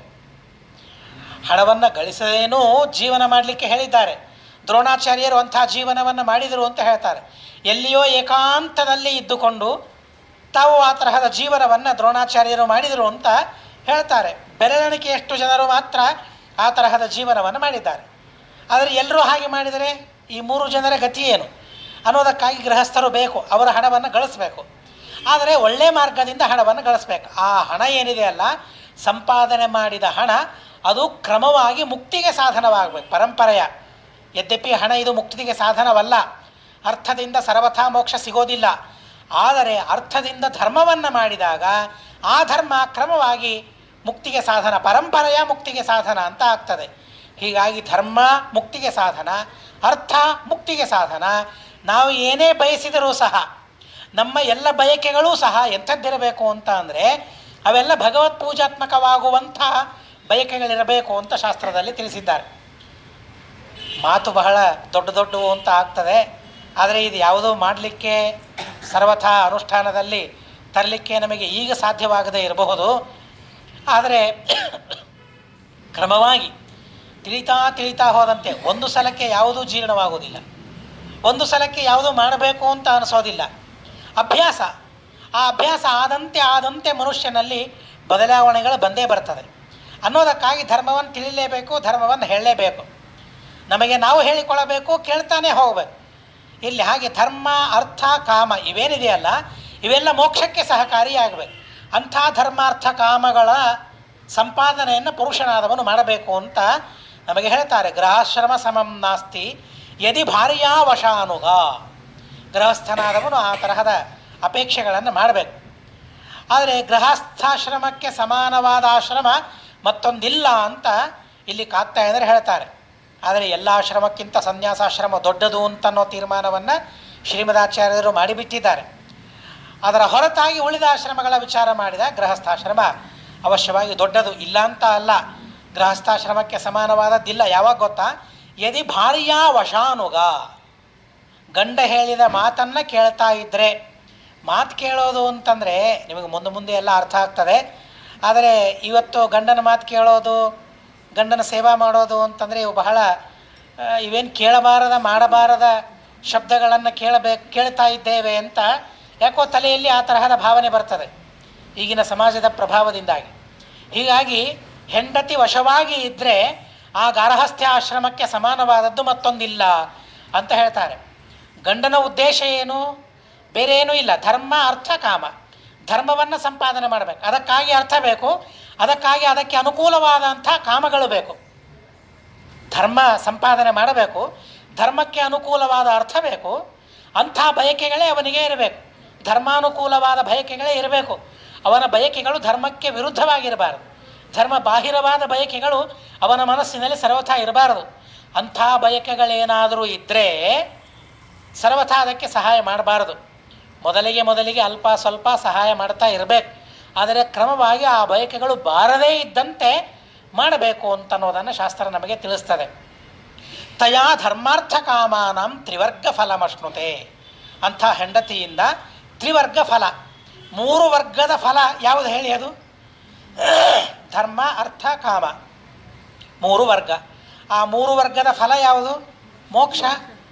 ಹಣವನ್ನು ಗಳಿಸದೇನೂ ಜೀವನ ಮಾಡಲಿಕ್ಕೆ ಹೇಳಿದ್ದಾರೆ. ದ್ರೋಣಾಚಾರ್ಯರು ಅಂಥ ಜೀವನವನ್ನು ಮಾಡಿದರು ಅಂತ ಹೇಳ್ತಾರೆ. ಎಲ್ಲಿಯೋ ಏಕಾಂತದಲ್ಲಿ ಇದ್ದುಕೊಂಡು ತಾವು ಆ ತರಹದ ಜೀವನವನ್ನು ದ್ರೋಣಾಚಾರ್ಯರು ಮಾಡಿದರು ಅಂತ ಹೇಳ್ತಾರೆ. ಬೆರಳೆಣಿಕೆಯಷ್ಟು ಜನರು ಮಾತ್ರ ಆ ತರಹದ ಜೀವನವನ್ನು ಮಾಡಿದ್ದಾರೆ. ಆದರೆ ಎಲ್ಲರೂ ಹಾಗೆ ಮಾಡಿದರೆ ಈ 3 ಜನರ ಗತಿ ಏನು ಅನ್ನೋದಕ್ಕಾಗಿ ಗೃಹಸ್ಥರು ಬೇಕು, ಅವರ ಹಣವನ್ನು ಗಳಿಸಬೇಕು. ಆದರೆ ಒಳ್ಳೆಯ ಮಾರ್ಗದಿಂದ ಹಣವನ್ನು ಗಳಿಸ್ಬೇಕು. ಆ ಹಣ ಏನಿದೆ ಅಲ್ಲ, ಸಂಪಾದನೆ ಮಾಡಿದ ಹಣ ಅದು ಕ್ರಮವಾಗಿ ಮುಕ್ತಿಗೆ ಸಾಧನವಾಗಬೇಕು. ಪರಂಪರೆಯ ಯದ್ಯಪಿ ಹಣ ಇದು ಮುಕ್ತಿಗೆ ಸಾಧನವಲ್ಲ, ಅರ್ಥದಿಂದ ಸರ್ವಥಾ ಮೋಕ್ಷ ಸಿಗೋದಿಲ್ಲ. ಆದರೆ ಅರ್ಥದಿಂದ ಧರ್ಮವನ್ನು ಮಾಡಿದಾಗ ಆ ಧರ್ಮ ಕ್ರಮವಾಗಿ ಮುಕ್ತಿಗೆ ಸಾಧನ, ಪರಂಪರೆಯ ಮುಕ್ತಿಗೆ ಸಾಧನ ಅಂತ ಆಗ್ತದೆ. ಹೀಗಾಗಿ ಧರ್ಮ ಮುಕ್ತಿಗೆ ಸಾಧನ, ಅರ್ಥ ಮುಕ್ತಿಗೆ ಸಾಧನ. ನಾವು ಏನೇ ಬಯಸಿದರೂ ಸಹ ನಮ್ಮ ಎಲ್ಲ ಬಯಕೆಗಳೂ ಸಹ ಎಂಥದ್ದಿರಬೇಕು ಅಂತ ಅಂದರೆ ಅವೆಲ್ಲ ಭಗವತ್ ಪೂಜಾತ್ಮಕವಾಗುವಂಥ ಬಯಕೆಗಳಿರಬೇಕು ಅಂತ ಶಾಸ್ತ್ರದಲ್ಲಿ ತಿಳಿಸಿದ್ದಾರೆ. ಮಾತು ಬಹಳ ದೊಡ್ಡವು ಅಂತ ಆಗ್ತದೆ, ಆದರೆ ಇದು ಯಾವುದೋ ಮಾಡಲಿಕ್ಕೆ ಸರ್ವಥಾ ಅನುಷ್ಠಾನದಲ್ಲಿ ತರಲಿಕ್ಕೆ ನಮಗೆ ಈಗ ಸಾಧ್ಯವಾಗದೇ ಇರಬಹುದು. ಆದರೆ ಕ್ರಮವಾಗಿ ತಿಳಿತಾ ಹೋದಂತೆ ಒಂದು ಸಲಕ್ಕೆ ಯಾವುದೂ ಜೀರ್ಣವಾಗುವುದಿಲ್ಲ, ಒಂದು ಸಲಕ್ಕೆ ಯಾವುದೂ ಮಾಡಬೇಕು ಅಂತ ಅನಿಸೋದಿಲ್ಲ. ಅಭ್ಯಾಸ, ಆ ಅಭ್ಯಾಸ ಆದಂತೆ ಮನುಷ್ಯನಲ್ಲಿ ಬದಲಾವಣೆಗಳು ಬಂದೇ ಬರ್ತದೆ ಅನ್ನೋದಕ್ಕಾಗಿ ಧರ್ಮವನ್ನು ತಿಳಿಲೇಬೇಕು, ಧರ್ಮವನ್ನು ಹೇಳಲೇಬೇಕು. ನಮಗೆ ನಾವು ಹೇಳಿಕೊಳ್ಳಬೇಕು, ಕೇಳ್ತಾನೆ ಹೋಗಬೇಕು. ಇಲ್ಲಿ ಹಾಗೆ ಧರ್ಮ, ಅರ್ಥ, ಕಾಮ ಇವೇನಿದೆಯಲ್ಲ ಇವೆಲ್ಲ ಮೋಕ್ಷಕ್ಕೆ ಸಹಕಾರಿಯಾಗಬೇಕು. ಅಂಥ ಧರ್ಮಾರ್ಥ ಕಾಮಗಳ ಸಂಪಾದನೆಯನ್ನು ಪುರುಷನಾದವನು ಮಾಡಬೇಕು ಅಂತ ನಮಗೆ ಹೇಳ್ತಾರೆ. ಗೃಹಾಶ್ರಮ ಸಮಂ ನಾಸ್ತಿ ಯದಿ ಭಾರ್ಯಾ ವಶಾನುಗ. ಗೃಹಸ್ಥನಾದವನು ಆ ತರಹದ ಅಪೇಕ್ಷೆಗಳನ್ನು ಮಾಡಬೇಕು. ಆದರೆ ಗೃಹಸ್ಥಾಶ್ರಮಕ್ಕೆ ಸಮಾನವಾದ ಆಶ್ರಮ ಮತ್ತೊಂದಿಲ್ಲ ಅಂತ ಇಲ್ಲಿ ಕಾತ್ಯಾಯನರು ಹೇಳ್ತಾರೆ. ಆದರೆ ಎಲ್ಲ ಆಶ್ರಮಕ್ಕಿಂತ ಸನ್ಯಾಸಾಶ್ರಮ ದೊಡ್ಡದು ಅಂತನ್ನೋ ತೀರ್ಮಾನವನ್ನು ಶ್ರೀಮದಾಚಾರ್ಯರು ಮಾಡಿಬಿಟ್ಟಿದ್ದಾರೆ. ಅದರ ಹೊರತಾಗಿ ಉಳಿದ ಆಶ್ರಮಗಳ ವಿಚಾರ ಮಾಡಿದ ಗೃಹಸ್ಥಾಶ್ರಮ ಅವಶ್ಯವಾಗಿ ದೊಡ್ಡದು, ಇಲ್ಲ ಅಂತ ಅಲ್ಲ. ಗೃಹಸ್ಥಾಶ್ರಮಕ್ಕೆ ಸಮಾನವಾದದ್ದಿಲ್ಲ. ಯಾವಾಗ ಗೊತ್ತಾ? ಯದಿ ಭಾರ್ಯಾ ವಶಾನುಗ. ಗಂಡ ಹೇಳಿದ ಮಾತನ್ನು ಕೇಳ್ತಾ ಇದ್ದರೆ, ಮಾತು ಕೇಳೋದು ಅಂತಂದರೆ ನಿಮಗೆ ಮುಂದೆ ಎಲ್ಲ ಅರ್ಥ ಆಗ್ತದೆ. ಆದರೆ ಇವತ್ತು ಗಂಡನ ಮಾತು ಕೇಳೋದು, ಗಂಡನ ಸೇವಾ ಮಾಡೋದು ಅಂತಂದರೆ ಇವು ಬಹಳ ಇವೇನು ಮಾಡಬಾರದ ಶಬ್ದಗಳನ್ನು ಕೇಳ್ತಾ ಇದ್ದೇವೆ ಅಂತ ಯಾಕೋ ತಲೆಯಲ್ಲಿ ಆ ತರಹದ ಭಾವನೆ ಬರ್ತದೆ ಈಗಿನ ಸಮಾಜದ ಪ್ರಭಾವದಿಂದಾಗಿ. ಹೀಗಾಗಿ ಹೆಂಡತಿ ವಶವಾಗಿ ಇದ್ದರೆ ಆ ಗಾರ್ಹಸ್ಥ್ಯ ಆಶ್ರಮಕ್ಕೆ ಸಮಾನವಾದದ್ದು ಮತ್ತೊಂದಿಲ್ಲ ಅಂತ ಹೇಳ್ತಾರೆ. ಗಂಡನ ಉದ್ದೇಶ ಏನು? ಬೇರೆ ಏನೂ ಇಲ್ಲ, ಧರ್ಮ, ಅರ್ಥ, ಕಾಮ. ಧರ್ಮವನ್ನು ಸಂಪಾದನೆ ಮಾಡಬೇಕು, ಅದಕ್ಕಾಗಿ ಅರ್ಥ ಬೇಕು, ಅದಕ್ಕಾಗಿ ಅದಕ್ಕೆ ಅನುಕೂಲವಾದಂಥ ಕಾಮಗಳು ಬೇಕು. ಧರ್ಮ ಸಂಪಾದನೆ ಮಾಡಬೇಕು, ಧರ್ಮಕ್ಕೆ ಅನುಕೂಲವಾದ ಅರ್ಥ ಬೇಕು, ಅಂಥ ಬಯಕೆಗಳೇ ಅವನಿಗೆ ಇರಬೇಕು. ಧರ್ಮಾನುಕೂಲವಾದ ಬಯಕೆಗಳೇ ಇರಬೇಕು. ಅವನ ಬಯಕೆಗಳು ಧರ್ಮಕ್ಕೆ ವಿರುದ್ಧವಾಗಿರಬಾರದು. ಧರ್ಮ ಬಾಹಿರವಾದ ಬಯಕೆಗಳು ಅವನ ಮನಸ್ಸಿನಲ್ಲಿ ಸರ್ವಥಾ ಇರಬಾರದು. ಅಂಥ ಬಯಕೆಗಳೇನಾದರೂ ಇದ್ದರೆ ಸರ್ವಥಾ ಅದಕ್ಕೆ ಸಹಾಯ ಮಾಡಬಾರದು. ಮೊದಲಿಗೆ ಅಲ್ಪ ಸ್ವಲ್ಪ ಸಹಾಯ ಮಾಡ್ತಾ ಇರಬೇಕು. ಆದರೆ ಕ್ರಮವಾಗಿ ಆ ಬಯಕೆಗಳು ಬಾರದೇ ಇದ್ದಂತೆ ಮಾಡಬೇಕು ಅಂತನ್ನೋದನ್ನು ಶಾಸ್ತ್ರ ನಮಗೆ ತಿಳಿಸ್ತದೆ. ತಯಾ ಧರ್ಮಾರ್ಥ ಕಾಮಾನಂ ತ್ರಿವರ್ಗ ಫಲಮಶ್ನುತೆ. ಅಂಥ ಹೆಂಡತಿಯಿಂದ ತ್ರಿವರ್ಗ ಫಲ, 3 ವರ್ಗದ ಫಲ ಯಾವುದು ಹೇಳಿ? ಅದು ಧರ್ಮ, ಅರ್ಥ, ಕಾಮ, 3 ವರ್ಗ. ಆ 3 ವರ್ಗದ ಫಲ ಯಾವುದು? ಮೋಕ್ಷ.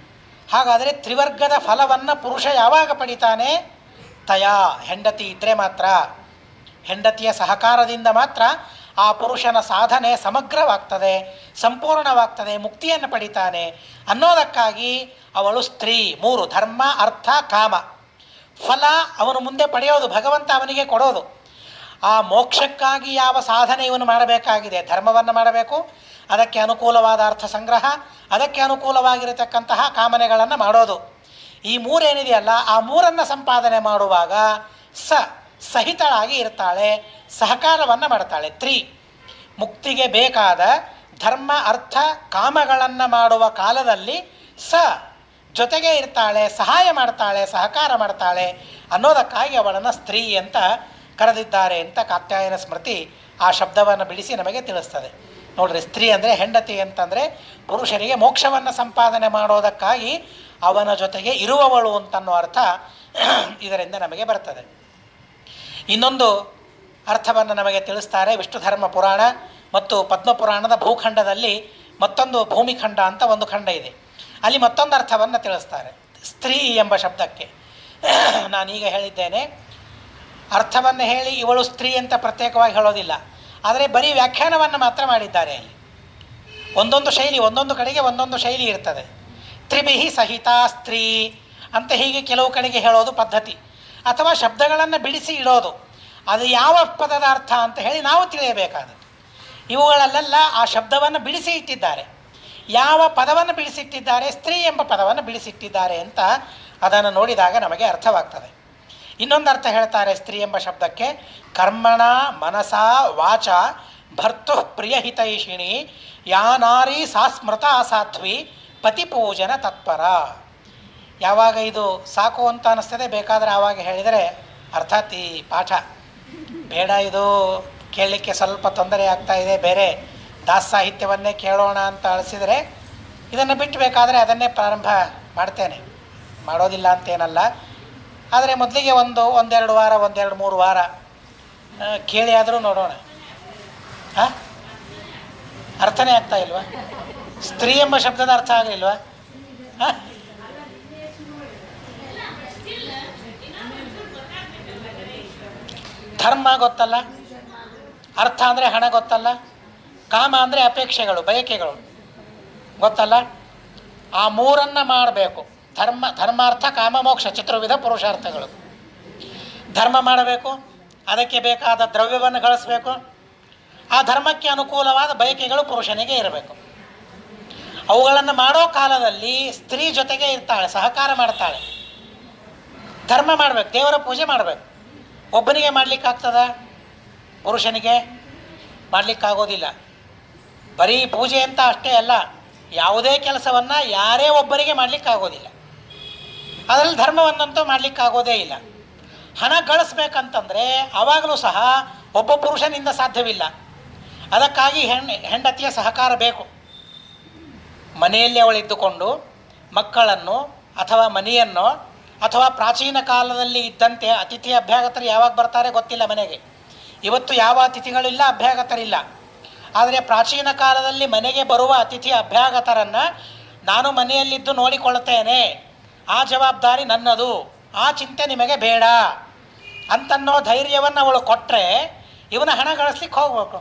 ಹಾಗಾದರೆ ತ್ರಿವರ್ಗದ ಫಲವನ್ನು ಪುರುಷ ಯಾವಾಗ ಪಡಿತಾನೆ? ತಯಾ, ಹೆಂಡತಿ ಇದ್ದರೆ ಮಾತ್ರ, ಹೆಂಡತಿಯ ಸಹಕಾರದಿಂದ ಮಾತ್ರ ಆ ಪುರುಷನ ಸಾಧನೆ ಸಮಗ್ರವಾಗ್ತದೆ, ಸಂಪೂರ್ಣವಾಗ್ತದೆ, ಮುಕ್ತಿಯನ್ನು ಪಡಿತಾನೆ ಅನ್ನೋದಕ್ಕಾಗಿ ಅವಳು ಸ್ತ್ರೀ. 3 ಧರ್ಮ, ಅರ್ಥ, ಕಾಮ. ಫಲ ಅವನು ಮುಂದೆ ಪಡೆಯೋದು, ಭಗವಂತ ಅವನಿಗೆ ಕೊಡೋದು. ಆ ಮೋಕ್ಷಕ್ಕಾಗಿ ಯಾವ ಸಾಧನೆ ಇವನು ಮಾಡಬೇಕಾಗಿದೆ? ಧರ್ಮವನ್ನು ಮಾಡಬೇಕು, ಅದಕ್ಕೆ ಅನುಕೂಲವಾದ ಅರ್ಥ ಸಂಗ್ರಹ, ಅದಕ್ಕೆ ಅನುಕೂಲವಾಗಿರತಕ್ಕಂತಹ ಕಾಮನೆಗಳನ್ನು ಮಾಡೋದು. ಈ 3 ಏನಿದೆಯಲ್ಲ, ಆ 3 ಸಂಪಾದನೆ ಮಾಡುವಾಗ ಸಹಿತಳಾಗಿ ಇರ್ತಾಳೆ, ಸಹಕಾರವನ್ನು ಮಾಡ್ತಾಳೆ. ಮುಕ್ತಿಗೆ ಬೇಕಾದ ಧರ್ಮ, ಅರ್ಥ, ಕಾಮಗಳನ್ನು ಮಾಡುವ ಕಾಲದಲ್ಲಿ ಜೊತೆಗೆ ಇರ್ತಾಳೆ, ಸಹಾಯ ಮಾಡ್ತಾಳೆ, ಸಹಕಾರ ಮಾಡ್ತಾಳೆ ಅನ್ನೋದಕ್ಕಾಗಿ ಅವಳನ್ನು ಸ್ತ್ರೀ ಅಂತ ಕರೆದಿದ್ದಾರೆ ಅಂತ ಕಾತ್ಯಾಯನ ಸ್ಮೃತಿ ಆ ಶಬ್ದವನ್ನು ಬಿಡಿಸಿ ನಮಗೆ ತಿಳಿಸ್ತದೆ. ನೋಡ್ರಿ, ಸ್ತ್ರೀ ಅಂದರೆ ಹೆಂಡತಿ ಅಂತಂದರೆ ಪುರುಷನಿಗೆ ಮೋಕ್ಷವನ್ನು ಸಂಪಾದನೆ ಮಾಡೋದಕ್ಕಾಗಿ ಅವನ ಜೊತೆಗೆ ಇರುವವಳು ಅಂತನ್ನೋ ಅರ್ಥ ಇದರಿಂದ ನಮಗೆ ಬರ್ತದೆ. ಇನ್ನೊಂದು ಅರ್ಥವನ್ನು ನಮಗೆ ತಿಳಿಸ್ತಾರೆ. ವಿಷ್ಣು ಧರ್ಮ ಪುರಾಣ ಮತ್ತು ಪದ್ಮಪುರಾಣದ ಭೂಖಂಡದಲ್ಲಿ ಮತ್ತೊಂದು ಭೂಮಿಖಂಡ ಅಂತ ಒಂದು ಖಂಡ ಇದೆ. ಅಲ್ಲಿ ಮತ್ತೊಂದು ಅರ್ಥವನ್ನು ತಿಳಿಸ್ತಾರೆ ಸ್ತ್ರೀ ಎಂಬ ಶಬ್ದಕ್ಕೆ. ನಾನೀಗ ಹೇಳಿದ್ದೇನೆ, ಅರ್ಥವನ್ನು ಹೇಳಿ ಇವಳು ಸ್ತ್ರೀ ಅಂತ ಪ್ರತ್ಯೇಕವಾಗಿ ಹೇಳೋದಿಲ್ಲ, ಆದರೆ ಬರೀ ವ್ಯಾಖ್ಯಾನವನ್ನು ಮಾತ್ರ ಮಾಡಿದ್ದಾರೆ. ಅಲ್ಲಿ ಒಂದೊಂದು ಶೈಲಿ, ಒಂದೊಂದು ಕಡೆಗೆ ಒಂದೊಂದು ಶೈಲಿ ಇರ್ತದೆ. ತ್ರಿಭಿಹಿ ಸಹಿತ ಸ್ತ್ರೀ ಅಂತ ಹೀಗೆ ಕೆಲವು ಕಡೆಗೆ ಹೇಳೋದು ಪದ್ಧತಿ, ಅಥವಾ ಶಬ್ದಗಳನ್ನು ಬಿಡಿಸಿ ಇಡೋದು. ಅದು ಯಾವ ಪದದ ಅರ್ಥ ಅಂತ ಹೇಳಿ ನಾವು ತಿಳಿಯಬೇಕಾದದ್ದು. ಇವುಗಳಲ್ಲೆಲ್ಲ ಆ ಶಬ್ದವನ್ನು ಬಿಡಿಸಿ ಇಟ್ಟಿದ್ದಾರೆ. ಯಾವ ಪದವನ್ನು ಬಿಡಿಸಿಟ್ಟಿದ್ದಾರೆ? ಸ್ತ್ರೀ ಎಂಬ ಪದವನ್ನು ಬಿಡಿಸಿಟ್ಟಿದ್ದಾರೆ ಅಂತ ಅದನ್ನು ನೋಡಿದಾಗ ನಮಗೆ ಅರ್ಥವಾಗ್ತದೆ. ಇನ್ನೊಂದು ಅರ್ಥ ಹೇಳ್ತಾರೆ ಸ್ತ್ರೀ ಎಂಬ ಶಬ್ದಕ್ಕೆ, ಕರ್ಮಣ ಮನಸ ವಾಚ ಭರ್ತು ಪ್ರಿಯಹಿತೈಷಿಣಿ ಯಾ ನಾರಿ ಸಾ ಸ್ಮೃತ ಅಸಾಧ್ವಿ ಪತಿಪೂಜನ ತತ್ಪರ. ಯಾವಾಗ ಇದು ಸಾಕು ಅಂತ ಅನ್ನಿಸ್ತದೆ, ಬೇಕಾದರೆ ಆವಾಗ ಹೇಳಿದರೆ ಅರ್ಥಾತ್ ಈ ಪಾಠ ಬೇಡ, ಇದು ಕೇಳಲಿಕ್ಕೆ ಸ್ವಲ್ಪ ತೊಂದರೆ ಆಗ್ತಾ ಇದೆ, ಬೇರೆ ದಾಸ ಸಾಹಿತ್ಯವನ್ನೇ ಕೇಳೋಣ ಅಂತ ಅಳಿಸಿದರೆ ಇದನ್ನು ಬಿಟ್ಟು ಬೇಕಾದರೆ ಅದನ್ನೇ ಪ್ರಾರಂಭ ಮಾಡ್ತೇನೆ, ಮಾಡೋದಿಲ್ಲ ಅಂತೇನಲ್ಲ. ಆದರೆ ಮೊದಲಿಗೆ ಒಂದೆರಡು ವಾರ, 1-2-3 ವಾರ ಕೇಳಿ ಆದರೂ ನೋಡೋಣ. ಅರ್ಥನೇ ಆಗ್ತಾ ಇಲ್ವಾ? ಸ್ತ್ರೀ ಎಂಬ ಶಬ್ದದ ಅರ್ಥ ಆಗಲಿಲ್ವಾ? ಧರ್ಮ ಗೊತ್ತಲ್ಲ, ಅರ್ಥ ಅಂದರೆ ಹಣ ಗೊತ್ತಲ್ಲ, ಕಾಮ ಅಂದರೆ ಅಪೇಕ್ಷೆಗಳು, ಬಯಕೆಗಳು ಗೊತ್ತಲ್ಲ. ಆ 3 ಮಾಡಬೇಕು. ಧರ್ಮಾರ್ಥ ಕಾಮ ಮೋಕ್ಷ, ಚತುರ್ವಿಧ ಪುರುಷಾರ್ಥಗಳು. ಧರ್ಮ ಮಾಡಬೇಕು, ಅದಕ್ಕೆ ಬೇಕಾದ ದ್ರವ್ಯವನ್ನು ಗಳಿಸಬೇಕು, ಆ ಧರ್ಮಕ್ಕೆ ಅನುಕೂಲವಾದ ಬಯಕೆಗಳು ಪುರುಷನಿಗೆ ಇರಬೇಕು. ಅವುಗಳನ್ನು ಮಾಡೋ ಕಾಲದಲ್ಲಿ ಸ್ತ್ರೀ ಜೊತೆಗೆ ಇರ್ತಾಳೆ, ಸಹಕಾರ ಮಾಡ್ತಾಳೆ. ಧರ್ಮ ಮಾಡಬೇಕು, ದೇವರ ಪೂಜೆ ಮಾಡಬೇಕು. ಒಬ್ಬನಿಗೆ ಮಾಡಲಿಕ್ಕಾಗ್ತದ? ಪುರುಷನಿಗೆ ಮಾಡಲಿಕ್ಕಾಗೋದಿಲ್ಲ. ಬರೀ ಪೂಜೆ ಅಂತ ಅಷ್ಟೇ ಅಲ್ಲ, ಯಾವುದೇ ಕೆಲಸವನ್ನು ಯಾರೇ ಒಬ್ಬರಿಗೆ ಮಾಡಲಿಕ್ಕಾಗೋದಿಲ್ಲ. ಅದರಲ್ಲಿ ಧರ್ಮವನ್ನಂತೂ ಮಾಡಲಿಕ್ಕಾಗೋದೇ ಇಲ್ಲ. ಹಣ ಗಳಿಸ್ಬೇಕಂತಂದರೆ ಆವಾಗಲೂ ಸಹ ಒಬ್ಬ ಪುರುಷನಿಂದ ಸಾಧ್ಯವಿಲ್ಲ. ಅದಕ್ಕಾಗಿ ಹೆಂಡತಿಯ ಸಹಕಾರ ಬೇಕು. ಮನೆಯಲ್ಲಿ ಅವಳಿದ್ದುಕೊಂಡು ಮಕ್ಕಳನ್ನು ಅಥವಾ ಮನೆಯನ್ನು, ಅಥವಾ ಪ್ರಾಚೀನ ಕಾಲದಲ್ಲಿ ಇದ್ದಂತೆ ಅತಿಥಿ ಅಭ್ಯಾಗತರು ಯಾವಾಗ ಬರ್ತಾರೆ ಗೊತ್ತಿಲ್ಲ ಮನೆಗೆ. ಇವತ್ತು ಯಾವ ಅತಿಥಿಗಳಿಲ್ಲ, ಅಭ್ಯಾಗತರಿಲ್ಲ. ಆದರೆ ಪ್ರಾಚೀನ ಕಾಲದಲ್ಲಿ ಮನೆಗೆ ಬರುವ ಅತಿಥಿ ಅಭ್ಯಾಗತರನ್ನು ನಾನು ಮನೆಯಲ್ಲಿದ್ದು ನೋಡಿಕೊಳ್ಳುತ್ತೇನೆ, ಆ ಜವಾಬ್ದಾರಿ ನನ್ನದು, ಆ ಚಿಂತೆ ನಿಮಗೆ ಬೇಡ ಅಂತನ್ನೋ ಧೈರ್ಯವನ್ನು ಅವಳು ಕೊಟ್ಟರೆ ಇವನ ಹಣ ಗಳಿಸ್ಲಿಕ್ಕೆ ಹೋಗಬೇಕು.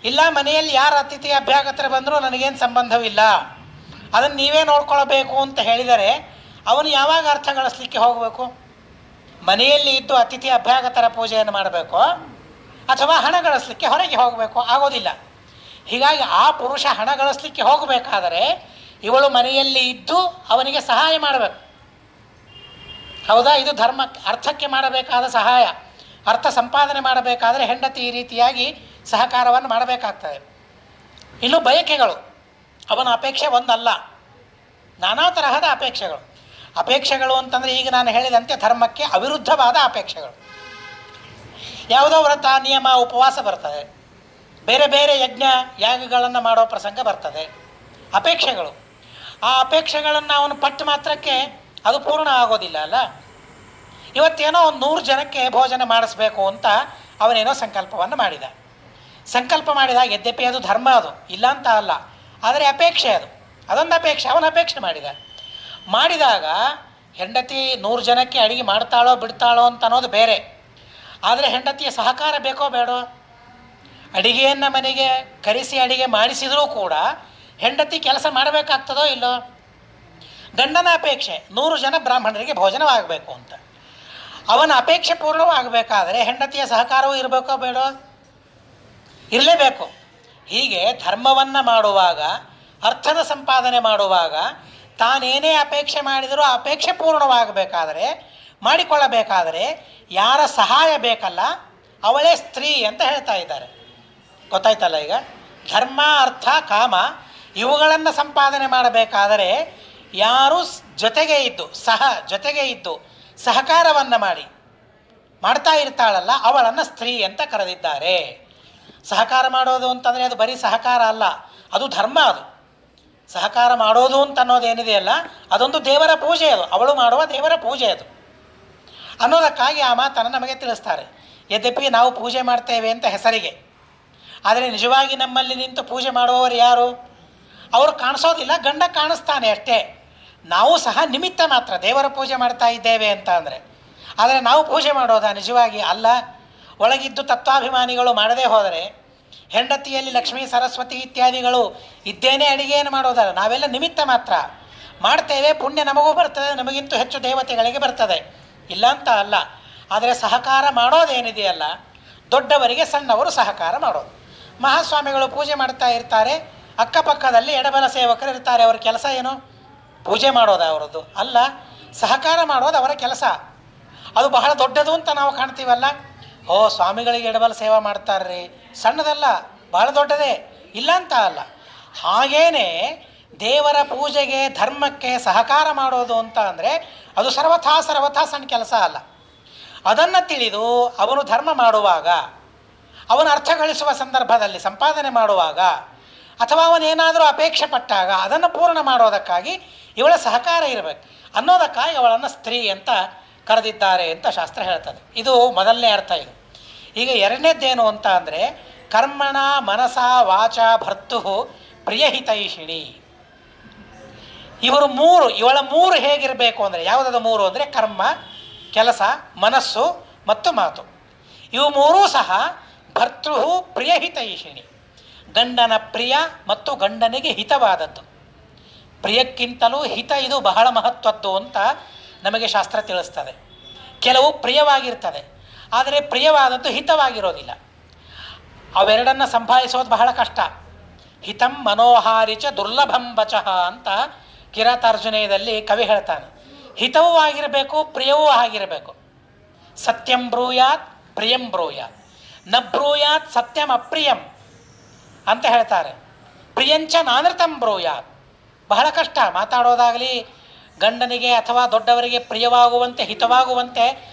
ಇಲ್ಲ, ಮನೆಯಲ್ಲಿ ಯಾರು ಅತಿಥಿ ಅಭ್ಯಾಗತರು ಬಂದರೂ ನನಗೇನು ಸಂಬಂಧವಿಲ್ಲ, ಅದನ್ನು ನೀವೇ ನೋಡ್ಕೊಳ್ಬೇಕು ಅಂತ ಹೇಳಿದರೆ ಅವನು ಯಾವಾಗ ಅರ್ಥ ಗಳಿಸ್ಲಿಕ್ಕೆ ಹೋಗಬೇಕು? ಮನೆಯಲ್ಲಿ ಇದ್ದು ಅತಿಥಿ ಅಭ್ಯಾಗತರ ಪೂಜೆಯನ್ನು ಮಾಡಬೇಕು, ಅಥವಾ ಹಣ ಗಳಿಸ್ಲಿಕ್ಕೆ ಹೊರಗೆ ಹೋಗಬೇಕು? ಆಗೋದಿಲ್ಲ. ಹೀಗಾಗಿ ಆ ಪುರುಷ ಹಣ ಗಳಿಸ್ಲಿಕ್ಕೆ ಹೋಗಬೇಕಾದರೆ ಇವಳು ಮನೆಯಲ್ಲಿ ಇದ್ದು ಅವನಿಗೆ ಸಹಾಯ ಮಾಡಬೇಕು. ಹೌದಾ? ಇದು ಧರ್ಮ, ಅರ್ಥಕ್ಕೆ ಮಾಡಬೇಕಾದ ಸಹಾಯ. ಅರ್ಥ ಸಂಪಾದನೆ ಮಾಡಬೇಕಾದರೆ ಹೆಂಡತಿ ಈ ರೀತಿಯಾಗಿ ಸಹಕಾರವನ್ನು ಮಾಡಬೇಕಾಗ್ತದೆ. ಇನ್ನು ಬಯಕೆಗಳು, ಅವನ ಅಪೇಕ್ಷೆ ಒಂದಲ್ಲ, ನಾನಾ ತರಹದ ಅಪೇಕ್ಷೆಗಳು. ಅಪೇಕ್ಷೆಗಳು ಅಂತಂದರೆ ಈಗ ನಾನು ಹೇಳಿದಂತೆ ಧರ್ಮಕ್ಕೆ ಅವಿರುದ್ಧವಾದ ಅಪೇಕ್ಷೆಗಳು. ಯಾವುದೋ ವ್ರತ ನಿಯಮ ಉಪವಾಸ ಬರ್ತದೆ, ಬೇರೆ ಬೇರೆ ಯಜ್ಞ ಯಾಗಗಳನ್ನು ಮಾಡೋ ಪ್ರಸಂಗ ಬರ್ತದೆ. ಅಪೇಕ್ಷೆಗಳು, ಆ ಅಪೇಕ್ಷೆಗಳನ್ನು ಅವನು ಪಟ್ಟು ಮಾತ್ರಕ್ಕೆ ಅದು ಪೂರ್ಣ ಆಗೋದಿಲ್ಲ ಅಲ್ಲ. ಇವತ್ತೇನೋ ಒಂದು 100 ಜನಕ್ಕೆ ಭೋಜನ ಮಾಡಿಸ್ಬೇಕು ಅಂತ ಅವನೇನೋ ಸಂಕಲ್ಪವನ್ನು ಮಾಡಿದ. ಸಂಕಲ್ಪ ಮಾಡಿದಾಗ ಯದ್ಯಪಿ ಅದು ಧರ್ಮ, ಅದು ಇಲ್ಲ ಅಂತ ಅಲ್ಲ, ಆದರೆ ಅಪೇಕ್ಷೆ ಅದೊಂದು ಅಪೇಕ್ಷೆ. ಅವನ ಅಪೇಕ್ಷೆ ಮಾಡಿದಾಗ ಹೆಂಡತಿ 100 ಜನಕ್ಕೆ ಅಡುಗೆ ಮಾಡ್ತಾಳೋ ಬಿಡ್ತಾಳೋ ಅಂತ ಅನ್ನೋದು ಬೇರೆ. ಆದರೆ ಹೆಂಡತಿಯ ಸಹಕಾರ ಬೇಕೋ ಬೇಡೋ? ಅಡಿಗೆಯನ್ನು ಮನೆಗೆ ಕರೆಸಿ ಅಡಿಗೆ ಮಾಡಿಸಿದರೂ ಕೂಡ ಹೆಂಡತಿ ಕೆಲಸ ಮಾಡಬೇಕಾಗ್ತದೋ ಇಲ್ಲೋ? ಗಂಡನ ಅಪೇಕ್ಷೆ 100 ಜನ ಬ್ರಾಹ್ಮಣರಿಗೆ ಭೋಜನವಾಗಬೇಕು ಅಂತ. ಅವನ ಅಪೇಕ್ಷೆ ಪೂರ್ಣವಾಗಬೇಕಾದರೆ ಹೆಂಡತಿಯ ಸಹಕಾರವೂ ಇರಬೇಕೋ ಬೇಡೋ? ಇರಲೇಬೇಕು. ಹೀಗೆ ಧರ್ಮವನ್ನು ಮಾಡುವಾಗ, ಅರ್ಥದ ಸಂಪಾದನೆ ಮಾಡುವಾಗ ತಾನೇನೇ ಅಪೇಕ್ಷೆ ಮಾಡಿದರೂ ಆ ಅಪೇಕ್ಷೆ ಪೂರ್ಣವಾಗಬೇಕಾದರೆ, ಮಾಡಿಕೊಳ್ಳಬೇಕಾದರೆ ಯಾರ ಸಹಾಯ ಬೇಕಲ್ಲ ಅವಳೇ ಸ್ತ್ರೀ ಅಂತ ಹೇಳ್ತಾ ಇದ್ದಾರೆ. ಗೊತ್ತಾಯ್ತಲ್ಲ? ಈಗ ಧರ್ಮ, ಅರ್ಥ, ಕಾಮ ಇವುಗಳನ್ನು ಸಂಪಾದನೆ ಮಾಡಬೇಕಾದರೆ ಯಾರು ಜೊತೆಗೆ ಇದ್ದು ಸಹಕಾರವನ್ನು ಮಾಡ್ತಾ ಇರ್ತಾಳಲ್ಲ ಅವಳನ್ನು ಸ್ತ್ರೀ ಅಂತ ಕರೆದಿದ್ದಾರೆ. ಸಹಕಾರ ಮಾಡೋದು ಅಂತಂದರೆ ಅದು ಬರೀ ಸಹಕಾರ ಅಲ್ಲ, ಅದು ಧರ್ಮ. ಅದು ಸಹಕಾರ ಮಾಡೋದು ಅಂತ ಅನ್ನೋದೇನಿದೆಯಲ್ಲ ಅದೊಂದು ದೇವರ ಪೂಜೆ, ಅವಳು ಮಾಡುವ ದೇವರ ಪೂಜೆ ಅನ್ನೋದಕ್ಕಾಗಿ ಆ ಮಾತನ್ನು ನಮಗೆ ತಿಳಿಸ್ತಾರೆ. ಯದ್ಯಪಿ ನಾವು ಪೂಜೆ ಮಾಡ್ತೇವೆ ಅಂತ ಹೆಸರಿಗೆ, ಆದರೆ ನಿಜವಾಗಿ ನಮ್ಮಲ್ಲಿ ನಿಂತು ಪೂಜೆ ಮಾಡುವವರು ಯಾರು? ಅವರು ಕಾಣಿಸೋದಿಲ್ಲ, ಗಂಡ ಕಾಣಿಸ್ತಾನೆ ಅಷ್ಟೇ. ನಾವು ಸಹ ನಿಮಿತ್ತ ಮಾತ್ರ, ದೇವರ ಪೂಜೆ ಮಾಡ್ತಾ ಇದ್ದೇವೆ ಅಂತ ಅಂದರೆ. ಆದರೆ ನಾವು ಪೂಜೆ ಮಾಡೋದಾ? ನಿಜವಾಗಿ ಅಲ್ಲ. ಒಳಗಿದ್ದು ತತ್ವಾಭಿಮಾನಿಗಳು ಮಾಡದೇ ಹೋದರೆ, ಹೆಂಡತಿಯಲ್ಲಿ ಲಕ್ಷ್ಮೀ ಸರಸ್ವತಿ ಇತ್ಯಾದಿಗಳು ಇದ್ದೇನೆ ಅಡಿಗೆಯನ್ನು ಮಾಡೋದಲ್ಲ, ನಾವೆಲ್ಲ ನಿಮಿತ್ತ ಮಾತ್ರ ಮಾಡ್ತೇವೆ. ಪುಣ್ಯ ನಮಗೂ ಬರ್ತದೆ, ನಮಗಿಂತೂ ಹೆಚ್ಚು ದೇವತೆಗಳಿಗೆ ಬರ್ತದೆ, ಇಲ್ಲ ಅಂತ ಅಲ್ಲ. ಆದರೆ ಸಹಕಾರ ಮಾಡೋದೇನಿದೆಯಲ್ಲ, ದೊಡ್ಡವರಿಗೆ ಸಣ್ಣವರು ಸಹಕಾರ ಮಾಡೋದು. ಮಹಾಸ್ವಾಮಿಗಳು ಪೂಜೆ ಮಾಡ್ತಾ ಇರ್ತಾರೆ, ಅಕ್ಕಪಕ್ಕದಲ್ಲಿ ಎಡಬಲ ಸೇವಕರು ಇರ್ತಾರೆ. ಅವರ ಕೆಲಸ ಏನು? ಪೂಜೆ ಮಾಡೋದು ಅವರದ್ದು ಅಲ್ಲ, ಸಹಕಾರ ಮಾಡೋದು ಅವರ ಕೆಲಸ. ಅದು ಬಹಳ ದೊಡ್ಡದು ಅಂತ ನಾವು ಕಾಣ್ತೀವಲ್ಲ. ಸ್ವಾಮಿಗಳಿಗೆ ಎಡಬಲ ಸೇವೆ ಮಾಡ್ತಾರ್ರಿ, ಸಣ್ಣದಲ್ಲ, ಬಹಳ ದೊಡ್ಡದೇ, ಇಲ್ಲ ಅಂತ ಅಲ್ಲ. ಹಾಗೇನೆ ದೇವರ ಪೂಜೆಗೆ, ಧರ್ಮಕ್ಕೆ ಸಹಕಾರ ಮಾಡೋದು ಅಂತ ಅಂದರೆ ಅದು ಸರ್ವಥಾ ಸಣ್ಣ ಕೆಲಸ ಅಲ್ಲ. ಅದನ್ನು ತಿಳಿದು ಅವನು ಧರ್ಮ ಮಾಡುವಾಗ, ಅವನು ಅರ್ಥ ಗಳಿಸುವ ಸಂದರ್ಭದಲ್ಲಿ, ಸಂಪಾದನೆ ಮಾಡುವಾಗ, ಅಥವಾ ಅವನೇನಾದರೂ ಅಪೇಕ್ಷೆ ಪಟ್ಟಾಗ ಅದನ್ನು ಪೂರ್ಣ ಮಾಡೋದಕ್ಕಾಗಿ ಇವಳ ಸಹಕಾರ ಇರಬೇಕು ಅನ್ನೋದಕ್ಕಾಗಿ ಅವಳನ್ನು ಸ್ತ್ರೀ ಅಂತ ಕರೆದಿದ್ದಾರೆ ಅಂತ ಶಾಸ್ತ್ರ ಹೇಳ್ತದೆ. ಇದು ಮೊದಲನೇ ಅರ್ಥ. ಈಗ ಎರಡನೇದ್ದೇನು ಅಂತ ಅಂದರೆ, ಕರ್ಮಣ ಮನಸ ವಾಚ ಭರ್ತು ಪ್ರಿಯಹಿತೈಷಿಣಿ. ಇವಳ ಮೂರು ಹೇಗಿರಬೇಕು ಅಂದರೆ, ಯಾವುದಾದ ಮೂರು ಅಂದರೆ ಕರ್ಮ, ಕೆಲಸ, ಮನಸ್ಸು ಮತ್ತು ಮಾತು. ಇವು ಮೂರೂ ಸಹ ಭರ್ತೃ ಪ್ರಿಯಹಿತೈಷಿಣಿ, ಗಂಡನ ಪ್ರಿಯ ಮತ್ತು ಗಂಡನಿಗೆ ಹಿತವಾದದ್ದು. ಪ್ರಿಯಕ್ಕಿಂತಲೂ ಹಿತ ಇದು ಬಹಳ ಮಹತ್ವದ್ದು ಅಂತ ನಮಗೆ ಶಾಸ್ತ್ರ ತಿಳಿಸ್ತದೆ. ಕೆಲವು ಪ್ರಿಯವಾಗಿರ್ತದೆ, ಆದರೆ ಪ್ರಿಯವಾದದ್ದು ಹಿತವಾಗಿರೋದಿಲ್ಲ. ಅವೆರಡನ್ನು ಸಂಭಾಳಿಸೋದು ಬಹಳ ಕಷ್ಟ. ಹಿತಂ ಮನೋಹಾರಿಚ ದುರ್ಲಭಂ ವಚಃ ಅಂತ ಕಿರಾತಾರ್ಜುನೇಯದಲ್ಲಿ ಕವಿ ಹೇಳ್ತಾನೆ. ಹಿತವೂ ಆಗಿರಬೇಕು, ಪ್ರಿಯವೂ ಆಗಿರಬೇಕು. ಸತ್ಯಂ ಬ್ರೂಯಾತ್ ಪ್ರಿಯಂ ಬ್ರೂಯಾತ್, ನ ಬ್ರೂಯಾತ್ ಸತ್ಯಂ ಅಪ್ರಿಯಂ ಅಂತ ಹೇಳ್ತಾರೆ. ಪ್ರಿಯಂಚ ನಾನೃತಂ ಬ್ರೂಯಾತ್. ಬಹಳ ಕಷ್ಟ ಮಾತಾಡೋದಾಗಲಿ, ಗಂಡನಿಗೆ ಅಥವಾ ದೊಡ್ಡವರಿಗೆ ಪ್ರಿಯವಾಗುವಂತೆ, ಹಿತವಾಗುವಂತೆ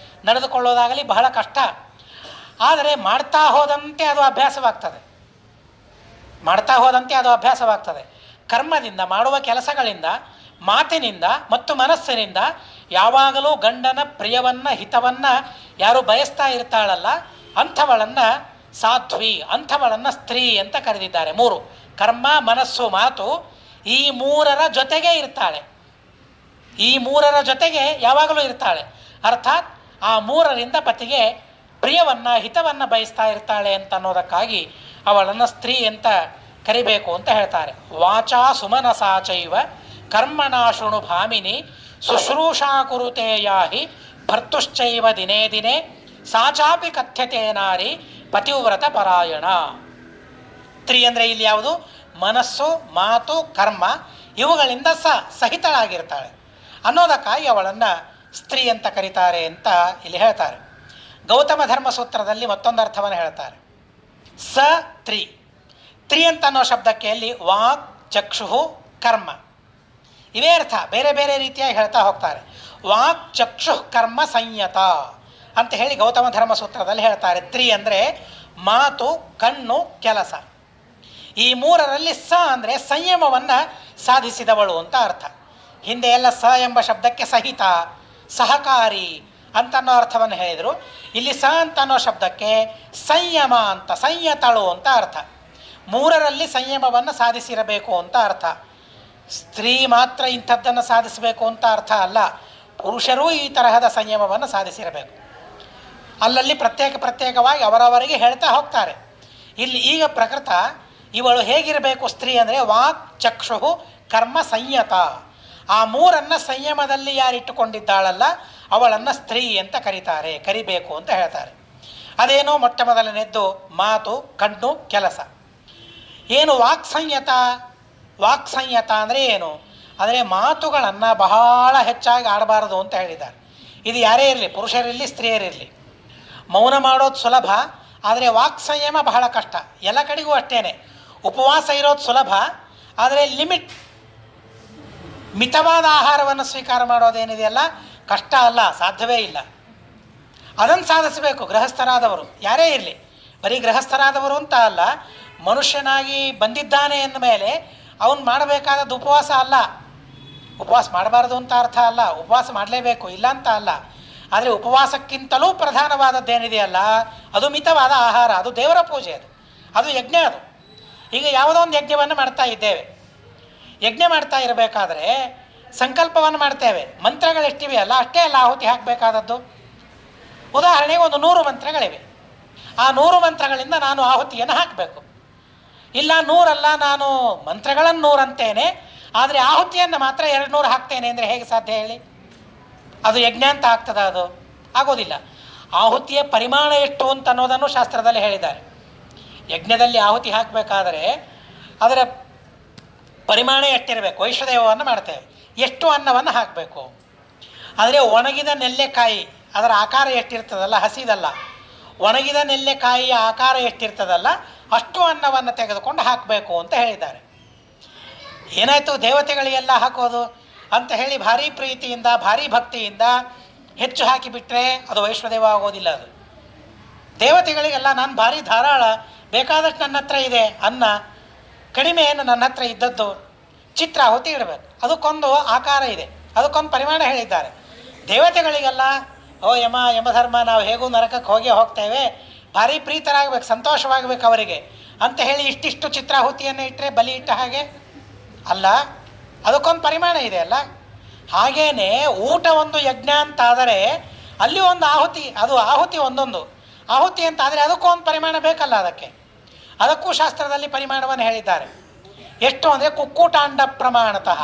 ನಡೆದುಕೊಳ್ಳೋದಾಗಲಿ ಬಹಳ ಕಷ್ಟ. ಆದರೆ ಮಾಡ್ತಾ ಹೋದಂತೆ ಅದು ಅಭ್ಯಾಸವಾಗ್ತದೆ. ಕರ್ಮದಿಂದ, ಮಾಡುವ ಕೆಲಸಗಳಿಂದ, ಮಾತಿನಿಂದ ಮತ್ತು ಮನಸ್ಸಿನಿಂದ ಯಾವಾಗಲೂ ಗಂಡನ ಪ್ರಿಯವನ್ನು, ಹಿತವನ್ನು ಯಾರು ಬಯಸ್ತಾ ಇರ್ತಾಳಲ್ಲ ಅಂಥವಳನ್ನು ಸಾಧ್ವಿ, ಅಂಥವಳನ್ನು ಸ್ತ್ರೀ ಅಂತ ಕರೆದಿದ್ದಾರೆ. ಮೂರು, ಕರ್ಮ, ಮನಸ್ಸು, ಮಾತು, ಈ ಮೂರರ ಜೊತೆಗೆ ಇರ್ತಾಳೆ. ಈ ಮೂರರ ಜೊತೆಗೆ ಯಾವಾಗಲೂ ಇರ್ತಾಳೆ. ಅರ್ಥಾತ್ ಆ ಮೂರರಿಂದ ಪತಿಗೆ ಪ್ರಿಯವನ್ನು, ಹಿತವನ್ನು ಬಯಸ್ತಾ ಇರ್ತಾಳೆ ಅಂತ ಅನ್ನೋದಕ್ಕಾಗಿ ಅವಳನ್ನು ಸ್ತ್ರೀ ಅಂತ ಕರಿಬೇಕು ಅಂತ ಹೇಳ್ತಾರೆ. ವಾಚಾ ಸುಮನಸಾಚೈವ ಕರ್ಮಣಾ ಶೃಣು ಭಾಮಿನಿ ಶುಶ್ರೂಷಾ ಕುರುತೆ ಯಾಹಿ ಭರ್ತುಶ್ಚೈವ ದಿನೇ ದಿನೇ ಸಾಚಾಪಿ ಕಥ್ಯತೆ ನಾರಿ ಪತಿವ್ರತ ಪರಾಯಣ. ಸ್ತ್ರೀ ಅಂದರೆ ಇಲ್ಲಿ ಯಾವುದು? ಮನಸ್ಸು, ಮಾತು, ಕರ್ಮ ಇವುಗಳಿಂದ ಸಹಿತಳಾಗಿರ್ತಾಳೆ ಅನ್ನೋದಕ್ಕಾಗಿ ಅವಳನ್ನು ಸ್ತ್ರೀ ಅಂತ ಕರೀತಾರೆ ಅಂತ ಇಲ್ಲಿ ಹೇಳ್ತಾರೆ. ಗೌತಮ ಧರ್ಮಸೂತ್ರದಲ್ಲಿ ಮತ್ತೊಂದು ಅರ್ಥವನ್ನು ಹೇಳ್ತಾರೆ. ತ್ರಿ ಅಂತ ಅನ್ನೋ ಶಬ್ದಕ್ಕೆ ಅಲ್ಲಿ ವಾಕ್, ಚಕ್ಷು, ಕರ್ಮ ಇವೇ ಅರ್ಥ. ಬೇರೆ ಬೇರೆ ರೀತಿಯಾಗಿ ಹೇಳ್ತಾ ಹೋಗ್ತಾರೆ. ವಾಕ್ ಚಕ್ಷು ಕರ್ಮ ಸಂಯತ ಅಂತ ಹೇಳಿ ಗೌತಮ ಧರ್ಮಸೂತ್ರದಲ್ಲಿ ಹೇಳ್ತಾರೆ. ತ್ರಿ ಅಂದರೆ ಮಾತು, ಕಣ್ಣು, ಕೆಲಸ. ಈ ಮೂರರಲ್ಲಿ ಸ ಅಂದರೆ ಸಂಯಮವನ್ನು ಸಾಧಿಸಿದವಳು ಅಂತ ಅರ್ಥ. ಹಿಂದೆ ಎಲ್ಲ ಸ ಎಂಬ ಶಬ್ದಕ್ಕೆ ಸಹಿತ, ಸಹಕಾರಿ ಅಂತನ್ನೋ ಅರ್ಥವನ್ನು ಹೇಳಿದರು. ಇಲ್ಲಿ ಸ ಅಂತನ್ನೋ ಶಬ್ದಕ್ಕೆ ಸಂಯಮ ಅಂತ, ಸಂಯತಳು ಅಂತ ಅರ್ಥ. ಮೂರರಲ್ಲಿ ಸಂಯಮವನ್ನು ಸಾಧಿಸಿರಬೇಕು ಅಂತ ಅರ್ಥ. ಸ್ತ್ರೀ ಮಾತ್ರ ಇಂಥದ್ದನ್ನು ಸಾಧಿಸಬೇಕು ಅಂತ ಅರ್ಥ ಅಲ್ಲ, ಪುರುಷರೂ ಈ ತರಹದ ಸಂಯಮವನ್ನು ಸಾಧಿಸಿರಬೇಕು. ಅಲ್ಲಲ್ಲಿ ಪ್ರತ್ಯೇಕವಾಗಿ ಅವರವರಿಗೆ ಹೇಳ್ತಾ ಹೋಗ್ತಾರೆ. ಇಲ್ಲಿ ಈಗ ಪ್ರಕೃತ ಇವಳು ಹೇಗಿರಬೇಕು ಸ್ತ್ರೀ ಅಂದರೆ ವಾಕ್, ಚಕ್ಷು, ಕರ್ಮ, ಸಂಯತ. ಆ ಮೂರನ್ನು ಸಂಯಮದಲ್ಲಿ ಯಾರಿಟ್ಟುಕೊಂಡಿದ್ದಾಳಲ್ಲ ಅವಳನ್ನು ಸ್ತ್ರೀ ಅಂತ ಕರಿಬೇಕು ಅಂತ ಹೇಳ್ತಾರೆ. ಅದೇನೋ ಮೊಟ್ಟ ಮೊದಲನೇದ್ದು ಮಾತು, ಕಣ್ಣು, ಕೆಲಸ. ಏನು ವಾಕ್ಸಂಯತ? ವಾಕ್ಸಂಯತ ಅಂದರೆ ಏನು ಅಂದರೆ ಮಾತುಗಳನ್ನು ಬಹಳ ಹೆಚ್ಚಾಗಿ ಆಡಬಾರದು ಅಂತ ಹೇಳಿದ್ದಾರೆ. ಇದು ಯಾರೇ ಇರಲಿ, ಪುರುಷರಿರಲಿ ಸ್ತ್ರೀಯರಿರಲಿ, ಮೌನ ಮಾಡೋದು ಸುಲಭ, ಆದರೆ ವಾಕ್ಸಂಯಮ ಬಹಳ ಕಷ್ಟ. ಎಲ್ಲ ಕಡೆಗೂ ಅಷ್ಟೇ. ಉಪವಾಸ ಇರೋದು ಸುಲಭ, ಆದರೆ ಮಿತವಾದ ಆಹಾರವನ್ನು ಸ್ವೀಕಾರ ಮಾಡೋದೇನಿದೆಯಲ್ಲ ಕಷ್ಟ ಅಲ್ಲ, ಸಾಧ್ಯವೇ ಇಲ್ಲ. ಅದನ್ನು ಸಾಧಿಸಬೇಕು ಗೃಹಸ್ಥರಾದವರು, ಯಾರೇ ಇರಲಿ. ಬರೀ ಗೃಹಸ್ಥರಾದವರು ಅಂತ ಅಲ್ಲ, ಮನುಷ್ಯನಾಗಿ ಬಂದಿದ್ದಾನೆ ಎಂದ ಮೇಲೆ ಅವನು ಮಾಡಬೇಕಾದದ್ದು ಉಪವಾಸ ಅಲ್ಲ. ಉಪವಾಸ ಮಾಡಬಾರ್ದು ಅಂತ ಅರ್ಥ ಅಲ್ಲ, ಉಪವಾಸ ಮಾಡಲೇಬೇಕು ಇಲ್ಲ ಅಂತ ಅಲ್ಲ. ಆದರೆ ಉಪವಾಸಕ್ಕಿಂತಲೂ ಪ್ರಧಾನವಾದದ್ದೇನಿದೆಯಲ್ಲ ಅದು ಮಿತವಾದ ಆಹಾರ, ಅದು ದೇವರ ಪೂಜೆ, ಅದು ಯಜ್ಞ. ಅದು ಈಗ ಯಾವುದೋ ಒಂದು ಯಜ್ಞವನ್ನು ಮಾಡ್ತಾ ಇದ್ದೇವೆ. ಯಜ್ಞ ಮಾಡ್ತಾ ಇರಬೇಕಾದ್ರೆ ಸಂಕಲ್ಪವನ್ನು ಮಾಡ್ತೇವೆ. ಮಂತ್ರಗಳೆಷ್ಟಿವೆ ಅಲ್ಲ ಅಷ್ಟೇ ಅಲ್ಲ ಆಹುತಿ ಹಾಕಬೇಕಾದದ್ದು. ಉದಾಹರಣೆಗೆ ಒಂದು 100 ಮಂತ್ರಗಳಿವೆ. ಆ 100 ಮಂತ್ರಗಳಿಂದ ನಾನು ಆಹುತಿಯನ್ನು ಹಾಕಬೇಕು. ಇಲ್ಲ 100 ಅಲ್ಲ, ನಾನು ಮಂತ್ರಗಳನ್ನು 100 ಅಂತೇನೆ, ಆದರೆ ಆಹುತಿಯನ್ನು ಮಾತ್ರ 200 ಹಾಕ್ತೇನೆ ಅಂದರೆ ಹೇಗೆ ಸಾಧ್ಯ ಹೇಳಿ? ಅದು ಯಜ್ಞ ಅಂತ ಆಗ್ತದ? ಅದು ಆಗೋದಿಲ್ಲ. ಆಹುತಿಯ ಪರಿಮಾಣ ಎಷ್ಟು ಅಂತ ಅನ್ನೋದನ್ನು ಶಾಸ್ತ್ರದಲ್ಲಿ ಹೇಳಿದ್ದಾರೆ. ಯಜ್ಞದಲ್ಲಿ ಆಹುತಿ ಹಾಕಬೇಕಾದರೆ ಅದರ ಪರಿಮಾಣ ಎಷ್ಟಿರಬೇಕು? ವೈಶ್ವದೇವವನ್ನು ಮಾಡ್ತೇವೆ, ಎಷ್ಟು ಅನ್ನವನ್ನು ಹಾಕಬೇಕು. ಆದರೆ ಒಣಗಿದ ನೆಲ್ಲೆಕಾಯಿ ಅದರ ಆಕಾರ ಎಷ್ಟಿರ್ತದಲ್ಲ, ಹಸಿದಲ್ಲ, ಒಣಗಿದ ನೆಲ್ಲೆಕಾಯಿಯ ಆಕಾರ ಎಷ್ಟಿರ್ತದಲ್ಲ ಅಷ್ಟು ಅನ್ನವನ್ನು ತೆಗೆದುಕೊಂಡು ಹಾಕಬೇಕು ಅಂತ ಹೇಳಿದ್ದಾರೆ. ಏನಾಯಿತು, ದೇವತೆಗಳಿಗೆಲ್ಲ ಹಾಕೋದು ಅಂತ ಹೇಳಿ ಭಾರಿ ಪ್ರೀತಿಯಿಂದ ಭಾರಿ ಭಕ್ತಿಯಿಂದ ಹೆಚ್ಚು ಹಾಕಿಬಿಟ್ರೆ ಅದು ವೈಶ್ವದೇವ ಆಗೋದಿಲ್ಲ. ಅದು ದೇವತೆಗಳಿಗೆಲ್ಲ ನಾನು ಭಾರಿ ಧಾರಾಳ, ಬೇಕಾದಷ್ಟು ನನ್ನ ಹತ್ರ ಇದೆ ಅನ್ನ, ಕಡಿಮೆ ಏನು ನನ್ನ ಹತ್ರ ಇದ್ದದ್ದು, ಚಿತ್ರಾಹುತಿ ಇಡಬೇಕು. ಅದಕ್ಕೊಂದು ಆಕಾರ ಇದೆ, ಅದಕ್ಕೊಂದು ಪರಿಮಾಣ ಹೇಳಿದ್ದಾರೆ. ದೇವತೆಗಳಿಗೆಲ್ಲ ಯಮಧರ್ಮ ನಾವು ಹೇಗೂ ನರಕಕ್ಕೆ ಹೋಗ್ತೇವೆ, ಭಾರಿ ಪ್ರೀತರಾಗಬೇಕು, ಸಂತೋಷವಾಗಬೇಕು ಅವರಿಗೆ ಅಂತ ಹೇಳಿ ಇಷ್ಟಿಷ್ಟು ಚಿತ್ರಾಹುತಿಯನ್ನು ಇಟ್ಟರೆ ಬಲಿ ಇಟ್ಟ ಹಾಗೆ ಅಲ್ಲ, ಅದಕ್ಕೊಂದು ಪರಿಮಾಣ ಇದೆ ಅಲ್ಲ. ಹಾಗೇ ಊಟ ಒಂದು ಯಜ್ಞ ಅಂತಾದರೆ ಅಲ್ಲಿ ಒಂದು ಆಹುತಿ, ಅದು ಆಹುತಿ ಒಂದೊಂದು ಆಹುತಿ ಅಂತಾದರೆ ಅದಕ್ಕೂ ಒಂದು ಪರಿಮಾಣ ಬೇಕಲ್ಲ. ಅದಕ್ಕೂ ಶಾಸ್ತ್ರದಲ್ಲಿ ಪರಿಮಾಣವನ್ನು ಹೇಳಿದ್ದಾರೆ. ಎಷ್ಟು ಅಂದರೆ ಕುಕ್ಕುಟಾಂಡ ಪ್ರಮಾಣತಃ,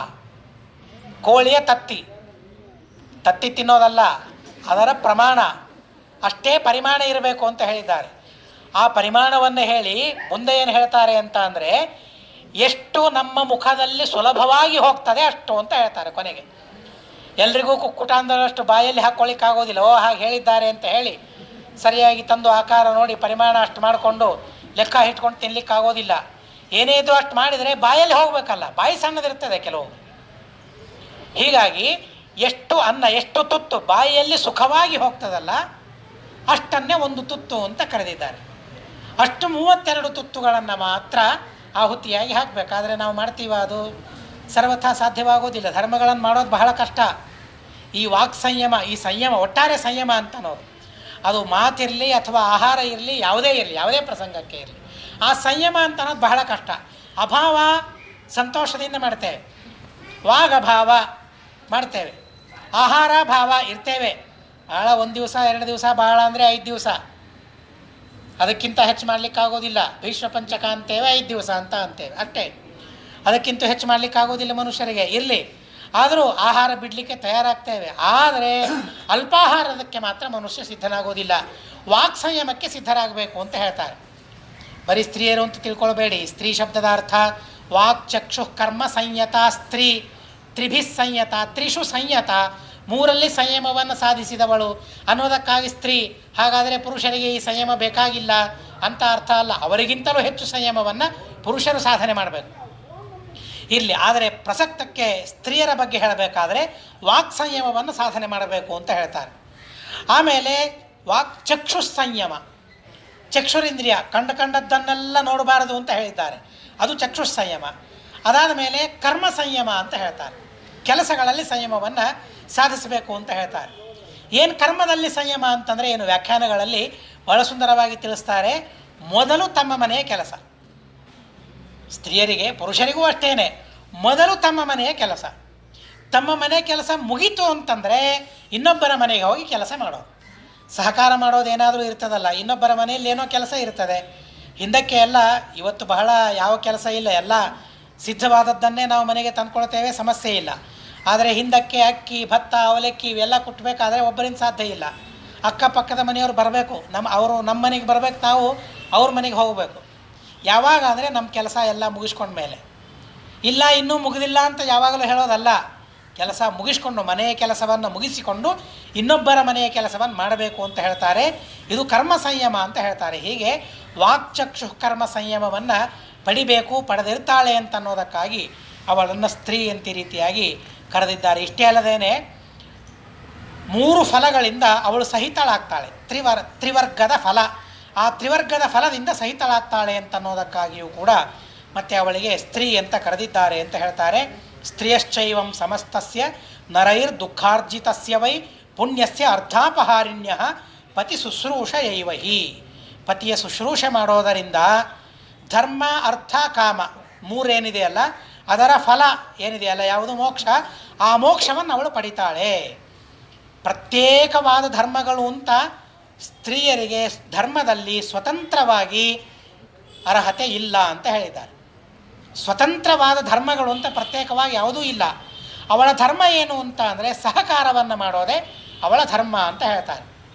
ಕೋಳಿಯ ತತ್ತಿ ತಿನ್ನೋದಲ್ಲ, ಅದರ ಪ್ರಮಾಣ ಅಷ್ಟೇ ಪರಿಮಾಣ ಇರಬೇಕು ಅಂತ ಹೇಳಿದ್ದಾರೆ. ಆ ಪರಿಮಾಣವನ್ನು ಹೇಳಿ ಮುಂದೆ ಏನು ಹೇಳ್ತಾರೆ ಅಂತ ಅಂದರೆ ಎಷ್ಟು ನಮ್ಮ ಮುಖದಲ್ಲಿ ಸುಲಭವಾಗಿ ಹೋಗ್ತದೆ ಅಷ್ಟು ಅಂತ ಹೇಳ್ತಾರೆ. ಕೊನೆಗೆ ಎಲ್ರಿಗೂ ಕುಕ್ಕುಟ ಅಂದಷ್ಟು ಬಾಯಲ್ಲಿ ಹಾಕ್ಕೊಳ್ಳಿಕ್ಕಾಗೋದಿಲ್ಲ. ಹಾಗೆ ಹೇಳಿದ್ದಾರೆ ಅಂತ ಹೇಳಿ ಸರಿಯಾಗಿ ತಂದು ಆಕಾರ ನೋಡಿ ಪರಿಮಾಣ ಅಷ್ಟು ಮಾಡಿಕೊಂಡು ಲೆಕ್ಕ ಇಟ್ಕೊಂಡು ತಿನ್ನಲಿಕ್ಕಾಗೋದಿಲ್ಲ. ಏನೇ ಇದು ಅಷ್ಟು ಮಾಡಿದರೆ ಬಾಯಲ್ಲಿ ಹೋಗಬೇಕಲ್ಲ, ಬಾಯಿ ಸಣ್ಣದಿರ್ತದೆ ಕೆಲವು. ಹೀಗಾಗಿ ಎಷ್ಟು ಅನ್ನ, ಎಷ್ಟು ತುತ್ತು ಬಾಯಿಯಲ್ಲಿ ಸುಖವಾಗಿ ಹೋಗ್ತದಲ್ಲ ಅಷ್ಟನ್ನೇ ಒಂದು ತುತ್ತು ಅಂತ ಕರೆದಿದ್ದಾರೆ. ಅಷ್ಟು 32 ತುತ್ತುಗಳನ್ನು ಮಾತ್ರ ಆಹುತಿಯಾಗಿ ಹಾಕಬೇಕಾದ್ರೆ ನಾವು ಮಾಡ್ತೀವ? ಅದು ಸರ್ವಥಾ ಸಾಧ್ಯವಾಗೋದಿಲ್ಲ. ಧರ್ಮಗಳನ್ನು ಮಾಡೋದು ಬಹಳ ಕಷ್ಟ. ಈ ವಾಕ್ ಸಂಯಮ, ಈ ಸಂಯಮ, ಒಟ್ಟಾರೆ ಸಂಯಮ ಅಂತ ಅನ್ನೋದು, ಅದು ಮಾತಿರಲಿ ಅಥವಾ ಆಹಾರ ಇರಲಿ, ಯಾವುದೇ ಪ್ರಸಂಗಕ್ಕೆ ಇರಲಿ, ಆ ಸಂಯಮ ಅಂತ ಅನ್ನೋದು ಬಹಳ ಕಷ್ಟ. ಅಭಾವ ಸಂತೋಷದಿಂದ ಮಾಡ್ತೇವೆ, ವಾಗಭಾವ ಮಾಡ್ತೇವೆ, ಆಹಾರ ಭಾವ ಇರ್ತೇವೆ. ಭಾಳ 1 ದಿವಸ 2 ದಿವಸ, ಭಾಳ ಅಂದರೆ 5 ದಿವಸ, ಅದಕ್ಕಿಂತ ಹೆಚ್ಚು ಮಾಡಲಿಕ್ಕಾಗೋದಿಲ್ಲ. ಭೀಷ್ಮ ಪಂಚಕ ಅಂತೇವೆ, 5 ದಿವಸ ಅಂತ ಅಂತೇವೆ ಅಷ್ಟೇ, ಅದಕ್ಕಿಂತ ಹೆಚ್ಚು ಮಾಡಲಿಕ್ಕಾಗೋದಿಲ್ಲ ಮನುಷ್ಯರಿಗೆ. ಇರಲಿ, ಆದರೂ ಆಹಾರ ಬಿಡಲಿಕ್ಕೆ ತಯಾರಾಗ್ತೇವೆ. ಆದರೆ ಅಲ್ಪಾಹಾರದಕ್ಕೆ ಮಾತ್ರ ಮನುಷ್ಯ ಸಿದ್ಧನಾಗೋದಿಲ್ಲ. ವಾಕ್ ಸಂಯಮಕ್ಕೆ ಸಿದ್ಧರಾಗಬೇಕು ಅಂತ ಹೇಳ್ತಾರೆ. ಬರೀ ಸ್ತ್ರೀಯರು ಅಂತ ತಿಳ್ಕೊಳ್ಬೇಡಿ. ಸ್ತ್ರೀ ಶಬ್ದದ ಅರ್ಥ ವಾಕ್, ಚಕ್ಷು, ಕರ್ಮ ಸಂಯತ ಸ್ತ್ರೀ, ತ್ರಿಭಿಸ್ ಸಂಯತ, ತ್ರಿಷು ಸಂಯತ, 3ರಲ್ಲಿ ಸಂಯಮವನ್ನು ಸಾಧಿಸಿದವಳು ಅನ್ನೋದಕ್ಕಾಗಿ ಸ್ತ್ರೀ. ಹಾಗಾದರೆ ಪುರುಷರಿಗೆ ಈ ಸಂಯಮ ಬೇಕಾಗಿಲ್ಲ ಅಂತ ಅರ್ಥ ಅಲ್ಲ. ಅವರಿಗಿಂತಲೂ ಹೆಚ್ಚು ಸಂಯಮವನ್ನು ಪುರುಷರು ಸಾಧನೆ ಮಾಡಬೇಕು ಇರಲಿ. ಆದರೆ ಪ್ರಸಕ್ತಕ್ಕೆ ಸ್ತ್ರೀಯರ ಬಗ್ಗೆ ಹೇಳಬೇಕಾದ್ರೆ ವಾಕ್ ಸಂಯಮವನ್ನು ಸಾಧನೆ ಮಾಡಬೇಕು ಅಂತ ಹೇಳ್ತಾರೆ. ಆಮೇಲೆ ವಾಕ್ ಚಕ್ಷು ಸಂಯಮ, ಚಕ್ಷುರಿಂದ್ರಿಯ ಕಂಡದ್ದನ್ನೆಲ್ಲ ನೋಡಬಾರದು ಅಂತ ಹೇಳಿದ್ದಾರೆ, ಅದು ಚಕ್ಷು ಸಂಯಮ. ಅದಾದ ಮೇಲೆ ಕರ್ಮ ಸಂಯಮ ಅಂತ ಹೇಳ್ತಾರೆ, ಕೆಲಸಗಳಲ್ಲಿ ಸಂಯಮವನ್ನು ಸಾಧಿಸಬೇಕು ಅಂತ ಹೇಳ್ತಾರೆ. ಏನು ಕರ್ಮದಲ್ಲಿ ಸಂಯಮ ಅಂತಂದರೆ ಏನು? ವ್ಯಾಖ್ಯಾನಗಳಲ್ಲಿ ಬಹಳ ಸುಂದರವಾಗಿ ತಿಳಿಸ್ತಾರೆ. ಮೊದಲು ತಮ್ಮ ಮನೆಯ ಕೆಲಸ, ಸ್ತ್ರೀಯರಿಗೆ ಪುರುಷರಿಗೂ ಅಷ್ಟೇ, ಮೊದಲು ತಮ್ಮ ಮನೆಯ ಕೆಲಸ. ತಮ್ಮ ಮನೆ ಕೆಲಸ ಮುಗೀತು ಅಂತಂದರೆ ಇನ್ನೊಬ್ಬರ ಮನೆಗೆ ಹೋಗಿ ಕೆಲಸ ಮಾಡೋದು, ಸಹಕಾರ ಮಾಡೋದೇನಾದರೂ ಇರ್ತದಲ್ಲ, ಇನ್ನೊಬ್ಬರ ಮನೆಯಲ್ಲಿ ಏನೋ ಕೆಲಸ ಇರ್ತದೆ. ಹಿಂದಕ್ಕೆ ಎಲ್ಲ, ಇವತ್ತು ಬಹಳ ಯಾವ ಕೆಲಸ ಇಲ್ಲ, ಎಲ್ಲ ಸಿದ್ಧವಾದದ್ದನ್ನೇ ನಾವು ಮನೆಗೆ ತಂದ್ಕೊಳ್ತೇವೆ, ಸಮಸ್ಯೆ ಇಲ್ಲ. ಆದರೆ ಹಿಂದಕ್ಕೆ ಅಕ್ಕಿ, ಭತ್ತ, ಅವಲಕ್ಕಿ ಇವೆಲ್ಲ ಕುಟ್ಟಬೇಕಾದ್ರೆ ಒಬ್ಬರಿಂದ ಸಾಧ್ಯ ಇಲ್ಲ. ಅಕ್ಕಪಕ್ಕದ ಮನೆಯವರು ಬರಬೇಕು, ನಮ್ಮ ಮನೆಗೆ ಬರಬೇಕು, ನಾವು ಅವ್ರ ಮನೆಗೆ ಹೋಗಬೇಕು. ಯಾವಾಗ ಅಂದರೆ ನಮ್ಮ ಕೆಲಸ ಎಲ್ಲ ಮುಗಿಸ್ಕೊಂಡ್ಮೇಲೆ. ಇಲ್ಲ ಇನ್ನೂ ಮುಗಿದಿಲ್ಲ ಅಂತ ಯಾವಾಗಲೂ ಹೇಳೋದಲ್ಲ, ಕೆಲಸ ಮುಗಿಸ್ಕೊಂಡು, ಮನೆಯ ಕೆಲಸವನ್ನು ಮುಗಿಸಿಕೊಂಡು ಇನ್ನೊಬ್ಬರ ಮನೆಯ ಕೆಲಸವನ್ನು ಮಾಡಬೇಕು ಅಂತ ಹೇಳ್ತಾರೆ. ಇದು ಕರ್ಮ ಸಂಯಮ ಅಂತ ಹೇಳ್ತಾರೆ. ಹೀಗೆ ವಾಕ್ಚಕ್ಷು ಕರ್ಮ ಸಂಯಮವನ್ನು ಪಡಿಬೇಕು, ಪಡೆದಿರ್ತಾಳೆ ಅಂತ ಅನ್ನೋದಕ್ಕಾಗಿ ಅವಳನ್ನು ಸ್ತ್ರೀ ಅಂತ ರೀತಿಯಾಗಿ ಕರೆದಿದ್ದಾರೆ. ಇಷ್ಟೇ ಅಲ್ಲದೇನೆ 3 ಫಲಗಳಿಂದ ಅವಳು ಸಹಿತಳಾಗ್ತಾಳೆ, ತ್ರಿವರ್ಗದ ಫಲ. ಆ ತ್ರಿವರ್ಗದ ಫಲದಿಂದ ಸಹಿತಳಾಗ್ತಾಳೆ ಅಂತ ಅನ್ನೋದಕ್ಕಾಗಿಯೂ ಕೂಡ ಮತ್ತೆ ಅವಳಿಗೆ ಸ್ತ್ರೀ ಅಂತ ಕರೆದಿದ್ದಾರೆ ಅಂತ ಹೇಳ್ತಾರೆ. ಸ್ತ್ರೀಯಶ್ಚೈವಂ ಸಮಸ್ತಸ್ಯ ನರೈರ್ ದುಃಖಾರ್ಜಿತಸ್ಯ ವೈ ಪುಣ್ಯಸ್ಯ ಅರ್ಧಾಪಹಾರಿಣ್ಯ ಪತಿ ಶುಶ್ರೂಷಯೈವ ಹಿ. ಪತಿಯ ಶುಶ್ರೂಷೆ ಮಾಡೋದರಿಂದ ಧರ್ಮ, ಅರ್ಥ, ಕಾಮ 3 ಏನಿದೆಯಲ್ಲ, ಅದರ ಫಲ ಏನಿದೆಯಲ್ಲ, ಯಾವುದು? ಮೋಕ್ಷ. ಆ ಮೋಕ್ಷವನ್ನು ಅವಳು ಪಡಿತಾಳೆ. ಪ್ರತ್ಯೇಕವಾದ ಧರ್ಮಗಳು ಅಂತ ಸ್ತ್ರೀಯರಿಗೆ ಧರ್ಮದಲ್ಲಿ ಸ್ವತಂತ್ರವಾಗಿ ಅರ್ಹತೆ ಇಲ್ಲ ಅಂತ ಹೇಳಿದ್ದಾರೆ. ಸ್ವತಂತ್ರವಾದ ಧರ್ಮಗಳು ಅಂತ ಪ್ರತ್ಯೇಕವಾಗಿ ಯಾವುದೂ ಇಲ್ಲ. ಅವಳ ಧರ್ಮ ಏನು ಅಂತ ಅಂದರೆ ಸಹಕಾರವನ್ನು ಮಾಡೋದೇ ಅವಳ ಧರ್ಮ ಅಂತ ಹೇಳ್ತಾರೆ.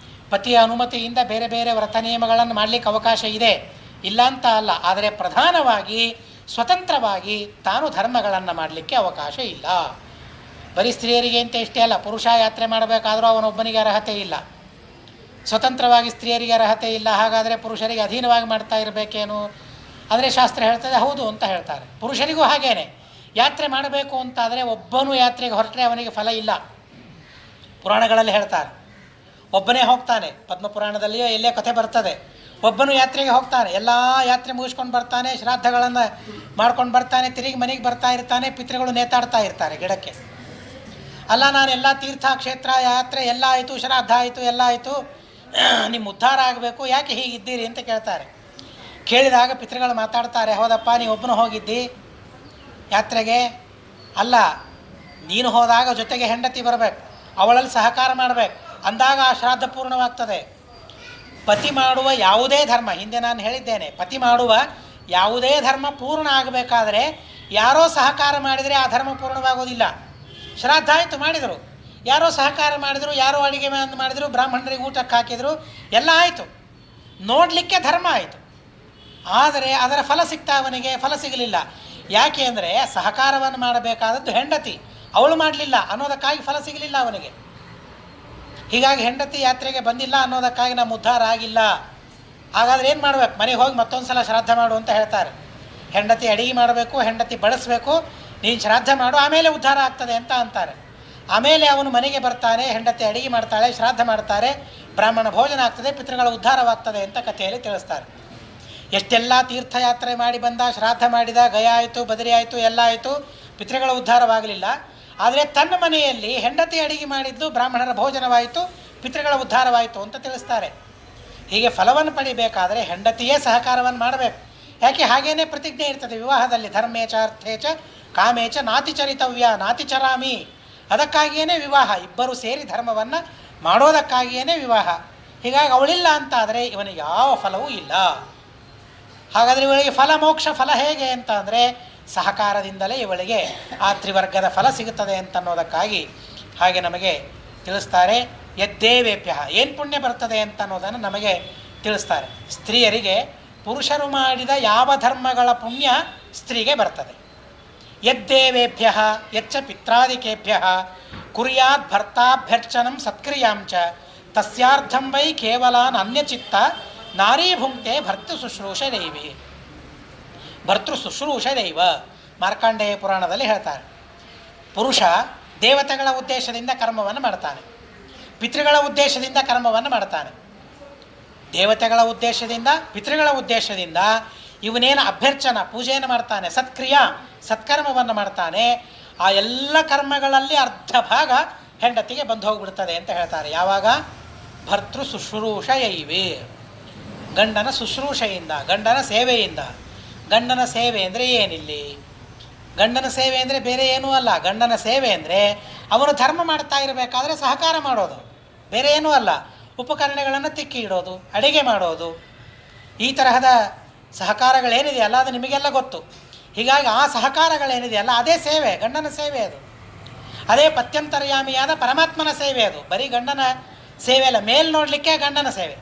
ಪತಿಯ ಅನುಮತಿಯಿಂದ ಬೇರೆ ಬೇರೆ ವ್ರತ ನಿಯಮಗಳನ್ನು ಮಾಡಲಿಕ್ಕೆ ಅವಕಾಶ ಇದೆ, ಇಲ್ಲ ಅಂತ ಅಲ್ಲ. ಆದರೆ ಪ್ರಧಾನವಾಗಿ ಸ್ವತಂತ್ರವಾಗಿ ತಾನು ಧರ್ಮಗಳನ್ನು ಮಾಡಲಿಕ್ಕೆ ಅವಕಾಶ ಇಲ್ಲ. ಬರೀ ಸ್ತ್ರೀಯರಿಗೆ ಅಂತ ಇಷ್ಟೇ ಅಲ್ಲ, ಪುರುಷ ಯಾತ್ರೆ ಮಾಡಬೇಕಾದರೂ ಅವನೊಬ್ಬನಿಗೆ ಅರ್ಹತೆ ಇಲ್ಲ. ಸ್ವತಂತ್ರವಾಗಿ ಸ್ತ್ರೀಯರಿಗೆ ಅರ್ಹತೆ ಇಲ್ಲ. ಹಾಗಾದರೆ ಪುರುಷರಿಗೆ ಅಧೀನವಾಗಿ ಮಾಡ್ತಾ ಇರಬೇಕೇನು ಅಂದರೆ ಶಾಸ್ತ್ರ ಹೇಳ್ತದೆ, ಹೌದು ಅಂತ ಹೇಳ್ತಾರೆ. ಪುರುಷರಿಗೂ ಹಾಗೇನೆ, ಯಾತ್ರೆ ಮಾಡಬೇಕು ಅಂತಾದರೆ ಒಬ್ಬನು ಯಾತ್ರೆಗೆ ಹೊರಟರೆ ಅವನಿಗೆ ಫಲ ಇಲ್ಲ. ಪುರಾಣಗಳಲ್ಲಿ ಹೇಳ್ತಾರೆ, ಒಬ್ಬನೇ ಹೋಗ್ತಾನೆ. ಪದ್ಮಪುರಾಣದಲ್ಲಿಯೋ ಎಲ್ಲೇ ಕಥೆ ಬರ್ತದೆ, ಒಬ್ಬನು ಯಾತ್ರೆಗೆ ಹೋಗ್ತಾನೆ, ಎಲ್ಲ ಯಾತ್ರೆ ಮುಗಿಸ್ಕೊಂಡು ಬರ್ತಾನೆ, ಶ್ರಾದ್ದಗಳನ್ನು ಮಾಡ್ಕೊಂಡು ಬರ್ತಾನೆ, ತಿರುಗಿ ಮನೆಗೆ ಬರ್ತಾ ಇರ್ತಾನೆ. ಪಿತೃಗಳು ನೇತಾಡ್ತಾ ಇರ್ತಾರೆ ಗಿಡಕ್ಕೆ. ಅಲ್ಲ, ನಾನೆಲ್ಲ ತೀರ್ಥ ಕ್ಷೇತ್ರ ಯಾತ್ರೆ ಎಲ್ಲ ಆಯಿತು, ಶ್ರಾದ್ದ ಆಯಿತು, ಎಲ್ಲ ಆಯಿತು, ನಿಮ್ಮ ಉದ್ಧಾರ ಆಗಬೇಕು, ಯಾಕೆ ಹೀಗಿದ್ದೀರಿ ಅಂತ ಕೇಳ್ತಾರೆ. ಕೇಳಿದಾಗ ಪಿತೃಗಳು ಮಾತಾಡ್ತಾರೆ, ಹೌದಪ್ಪ ನೀವು ಒಬ್ಬನು ಹೋಗಿದ್ದಿ ಯಾತ್ರೆಗೆ, ಅಲ್ಲ ನೀನು ಹೋದಾಗ ಜೊತೆಗೆ ಹೆಂಡತಿ ಬರಬೇಕು, ಅವಳಲ್ಲಿ ಸಹಕಾರ ಮಾಡಬೇಕು, ಅಂದಾಗ ಆ ಶ್ರಾದ್ದ ಪೂರ್ಣವಾಗ್ತದೆ. ಪತಿ ಮಾಡುವ ಯಾವುದೇ ಧರ್ಮ, ಹಿಂದೆ ನಾನು ಹೇಳಿದ್ದೇನೆ, ಪತಿ ಮಾಡುವ ಯಾವುದೇ ಧರ್ಮ ಪೂರ್ಣ ಆಗಬೇಕಾದ್ರೆ ಯಾರೋ ಸಹಕಾರ ಮಾಡಿದರೆ ಆ ಧರ್ಮ ಪೂರ್ಣವಾಗೋದಿಲ್ಲ. ಶ್ರಾದ್ದ ಆಯಿತು, ಮಾಡಿದರು, ಯಾರೋ ಸಹಕಾರ ಮಾಡಿದರು, ಯಾರೋ ಅಡುಗೆ ಮಾಡಿದರು, ಬ್ರಾಹ್ಮಣರಿಗೆ ಊಟಕ್ಕೆ ಹಾಕಿದರು, ಎಲ್ಲ ಆಯಿತು, ನೋಡಲಿಕ್ಕೆ ಧರ್ಮ ಆಯಿತು. ಆದರೆ ಅದರ ಫಲ ಸಿಗ್ತಾ ಅವನಿಗೆ ಫಲ ಸಿಗಲಿಲ್ಲ. ಯಾಕೆ ಅಂದರೆ ಸಹಕಾರವನ್ನು ಮಾಡಬೇಕಾದದ್ದು ಹೆಂಡತಿ, ಅವಳು ಮಾಡಲಿಲ್ಲ ಅನ್ನೋದಕ್ಕಾಗಿ ಫಲ ಸಿಗಲಿಲ್ಲ ಅವನಿಗೆ. ಹೀಗಾಗಿ ಹೆಂಡತಿ ಯಾತ್ರೆಗೆ ಬಂದಿಲ್ಲ ಅನ್ನೋದಕ್ಕಾಗಿ ನಮ್ಮ ಉದ್ಧಾರ ಆಗಿಲ್ಲ. ಹಾಗಾದರೆ ಏನು ಮಾಡಬೇಕು? ಮನೆಗೆ ಹೋಗಿ ಮತ್ತೊಂದು ಸಲ ಶ್ರಾದ್ದ ಮಾಡು ಅಂತ ಹೇಳ್ತಾರೆ. ಹೆಂಡತಿ ಅಡಿಗೆ ಮಾಡಬೇಕು, ಹೆಂಡತಿ ಬಳಸಬೇಕು, ನೀನು ಶ್ರಾದ್ದ ಮಾಡು, ಆಮೇಲೆ ಉದ್ಧಾರ ಆಗ್ತದೆ ಅಂತ ಅಂತಾರೆ. ಆಮೇಲೆ ಅವನು ಮನೆಗೆ ಬರ್ತಾನೆ, ಹೆಂಡತಿ ಅಡಿಗೆ ಮಾಡ್ತಾಳೆ, ಶ್ರಾದ್ದ ಮಾಡ್ತಾರೆ, ಬ್ರಾಹ್ಮಣ ಭೋಜನ ಆಗ್ತದೆ, ಪಿತೃಗಳ ಉದ್ಧಾರವಾಗ್ತದೆ ಅಂತ ಕಥೆಯಲ್ಲಿ ತಿಳಿಸ್ತಾರೆ. ಎಷ್ಟೆಲ್ಲ ತೀರ್ಥಯಾತ್ರೆ ಮಾಡಿ ಬಂದ, ಶ್ರಾದ್ದ ಮಾಡಿದ, ಗಯ ಆಯಿತು, ಬದರಿ ಆಯಿತು, ಎಲ್ಲ ಆಯಿತು, ಪಿತೃಗಳ ಉದ್ಧಾರವಾಗಲಿಲ್ಲ. ಆದರೆ ತನ್ನ ಮನೆಯಲ್ಲಿ ಹೆಂಡತಿ ಅಡಿಗೆ ಮಾಡಿದ್ದು ಬ್ರಾಹ್ಮಣರ ಭೋಜನವಾಯಿತು, ಪಿತೃಗಳ ಉದ್ಧಾರವಾಯಿತು ಅಂತ ತಿಳಿಸ್ತಾರೆ. ಹೀಗೆ ಫಲವನ್ನು ಪಡಿಬೇಕಾದರೆ ಹೆಂಡತಿಯೇ ಸಹಕಾರವನ್ನು ಮಾಡಬೇಕು. ಯಾಕೆ? ಹಾಗೇನೇ ಪ್ರತಿಜ್ಞೆ ಇರ್ತದೆ ವಿವಾಹದಲ್ಲಿ, ಧರ್ಮೇಚ ಅರ್ಥೇಚ ಕಾಮೇಚ ನಾತಿಚರಿತವ್ಯ ನಾತಿಚರಾಮಿ. ಅದಕ್ಕಾಗಿಯೇ ವಿವಾಹ, ಇಬ್ಬರು ಸೇರಿ ಧರ್ಮವನ್ನು ಮಾಡೋದಕ್ಕಾಗಿಯೇ ವಿವಾಹ. ಹೀಗಾಗಿ ಅವಳಿಲ್ಲ ಅಂತಾದರೆ ಇವನಿಗೆ ಯಾವ ಫಲವೂ ಇಲ್ಲ. ಹಾಗಾದರೆ ಇವಳಿಗೆ ಫಲ, ಮೋಕ್ಷ ಫಲ ಹೇಗೆ ಅಂತ ಅಂದರೆ ಸಹಕಾರದಿಂದಲೇ ಇವಳಿಗೆ ಆ ತ್ರಿವರ್ಗದ ಫಲ ಸಿಗುತ್ತದೆ ಅಂತನ್ನೋದಕ್ಕಾಗಿ ಹಾಗೆ ನಮಗೆ ತಿಳಿಸ್ತಾರೆ. ಯದ್ದೇವೇಪ್ಯ, ಏನು ಪುಣ್ಯ ಬರ್ತದೆ ಅಂತ ಅನ್ನೋದನ್ನು ನಮಗೆ ತಿಳಿಸ್ತಾರೆ. ಸ್ತ್ರೀಯರಿಗೆ ಪುರುಷರು ಮಾಡಿದ ಯಾವ ಧರ್ಮಗಳ ಪುಣ್ಯ ಸ್ತ್ರೀಗೆ ಬರ್ತದೆ. ಯದ್ದೇವೇಭ್ಯ ಯಚ್ಚ ಪಿತ್ರಾದಿಕೇಭ್ಯ ಕುರ್ಯಾತ್ ಭರ್ತಾಭ್ಯರ್ಚನಂ ಸತ್ಕ್ರಿಯಾಂಚ ತಸ್ಯಾರ್ಥಂ ವೈ ಕೇವಲಾನ್ ಅನ್ಯಚಿತ್ತ ನಾರೀ ಭುಂಕ್ತೆ ಭರ್ತೃ ಶುಶ್ರೂಷದೈವಿ. ಭರ್ತೃ ಶುಶ್ರೂಷದೈವ ಮಾರ್ಕಾಂಡೇಯ ಪುರಾಣದಲ್ಲಿ ಹೇಳ್ತಾರೆ. ಪುರುಷ ದೇವತೆಗಳ ಉದ್ದೇಶದಿಂದ ಕರ್ಮವನ್ನು ಮಾಡ್ತಾನೆ, ಪಿತೃಗಳ ಉದ್ದೇಶದಿಂದ ಕರ್ಮವನ್ನು ಮಾಡ್ತಾನೆ. ದೇವತೆಗಳ ಉದ್ದೇಶದಿಂದ, ಪಿತೃಗಳ ಉದ್ದೇಶದಿಂದ ಇವನೇನು ಅಭ್ಯರ್ಚನ ಪೂಜೆಯನ್ನು ಮಾಡ್ತಾನೆ, ಸತ್ಕ್ರಿಯಾ ಸತ್ಕರ್ಮವನ್ನು ಮಾಡ್ತಾನೆ, ಆ ಎಲ್ಲ ಕರ್ಮಗಳಲ್ಲಿ ಅರ್ಧ ಭಾಗ ಹೆಂಡತಿಗೆ ಬಂದು ಹೋಗಿಬಿಡ್ತದೆ ಅಂತ ಹೇಳ್ತಾರೆ. ಯಾವಾಗ? ಭರ್ತೃ ಶುಶ್ರೂಷಯೈವೇ, ಗಂಡನ ಶುಶ್ರೂಷೆಯಿಂದ, ಗಂಡನ ಸೇವೆಯಿಂದ. ಗಂಡನ ಸೇವೆ ಅಂದರೆ ಏನಿಲ್ಲಿ? ಗಂಡನ ಸೇವೆ ಅಂದರೆ ಬೇರೆ ಏನೂ ಅಲ್ಲ. ಗಂಡನ ಸೇವೆ ಅಂದರೆ ಅವನು ಧರ್ಮ ಮಾಡ್ತಾ ಇರಬೇಕಾದ್ರೆ ಸಹಕಾರ ಮಾಡೋದು, ಬೇರೆ ಏನೂ ಅಲ್ಲ. ಉಪಕರಣಗಳನ್ನು ತಿಕ್ಕಿ ಇಡೋದು, ಅಡಿಗೆ ಮಾಡೋದು, ಈ ತರಹದ ಸಹಕಾರಗಳೇನಿದೆಯಲ್ಲ ಅದು ನಿಮಗೆಲ್ಲ ಗೊತ್ತು. ಹೀಗಾಗಿ ಆ ಸಹಕಾರಗಳೇನಿದೆಯಲ್ಲ ಅದೇ ಸೇವೆ, ಗಂಡನ ಸೇವೆ ಅದು. ಅದೇ ಪತ್ಯಂತರ್ಯಾಮಿಯಾದ ಪರಮಾತ್ಮನ ಸೇವೆ ಅದು. ಬರೀ ಗಂಡನ ಸೇವೆ ಅಲ್ಲ, ಮೇಲ್ ನೋಡಲಿಕ್ಕೆ ಗಂಡನ ಸೇವೆ.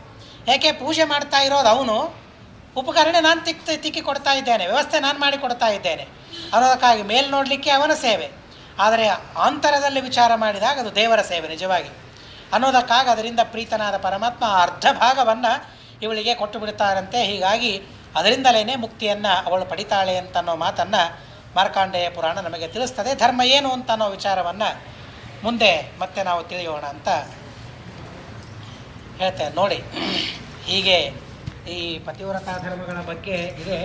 ಯಾಕೆ? ಪೂಜೆ ಮಾಡ್ತಾ ಇರೋದು ಅವನು, ಉಪಕರಣ ನಾನು ತಿಕ್ಕಿ ಕೊಡ್ತಾ ಇದ್ದೇನೆ, ವ್ಯವಸ್ಥೆ ನಾನು ಮಾಡಿ ಕೊಡ್ತಾ ಇದ್ದೇನೆ ಅನ್ನೋದಕ್ಕಾಗಿ ಮೇಲ್ ನೋಡಲಿಕ್ಕೆ ಅವನ ಸೇವೆ. ಆದರೆ ಆಂತರದಲ್ಲಿ ವಿಚಾರ ಮಾಡಿದಾಗ ಅದು ದೇವರ ಸೇವೆ ನಿಜವಾಗಿ ಅನ್ನೋದಕ್ಕಾಗಿ ಅದರಿಂದ ಪ್ರೀತನಾದ ಪರಮಾತ್ಮ ಅರ್ಧ ಭಾಗವನ್ನು ಇವಳಿಗೆ ಕೊಟ್ಟು ಬಿಡ್ತಾರಂತೆ. ಹೀಗಾಗಿ ಅದರಿಂದಲೇ ಮುಕ್ತಿಯನ್ನು ಅವಳು ಪಡಿತಾಳೆ ಅಂತನ್ನೋ ಮಾತನ್ನು ಮಾರ್ಕಾಂಡೇಯ ಪುರಾಣ ನಮಗೆ ತಿಳಿಸ್ತದೆ. ಧರ್ಮ ಏನು ಅಂತ ಅನ್ನೋ ವಿಚಾರವನ್ನು ಮುಂದೆ ಮತ್ತೆ ನಾವು ತಿಳಿಯೋಣ ಅಂತ ಹೇಳ್ತೇನೆ. ನೋಡಿ, ಹೀಗೆ ಈ ಪತಿವ್ರತಾ ಧರ್ಮಗಳ ಬಗ್ಗೆ ಇದೆ.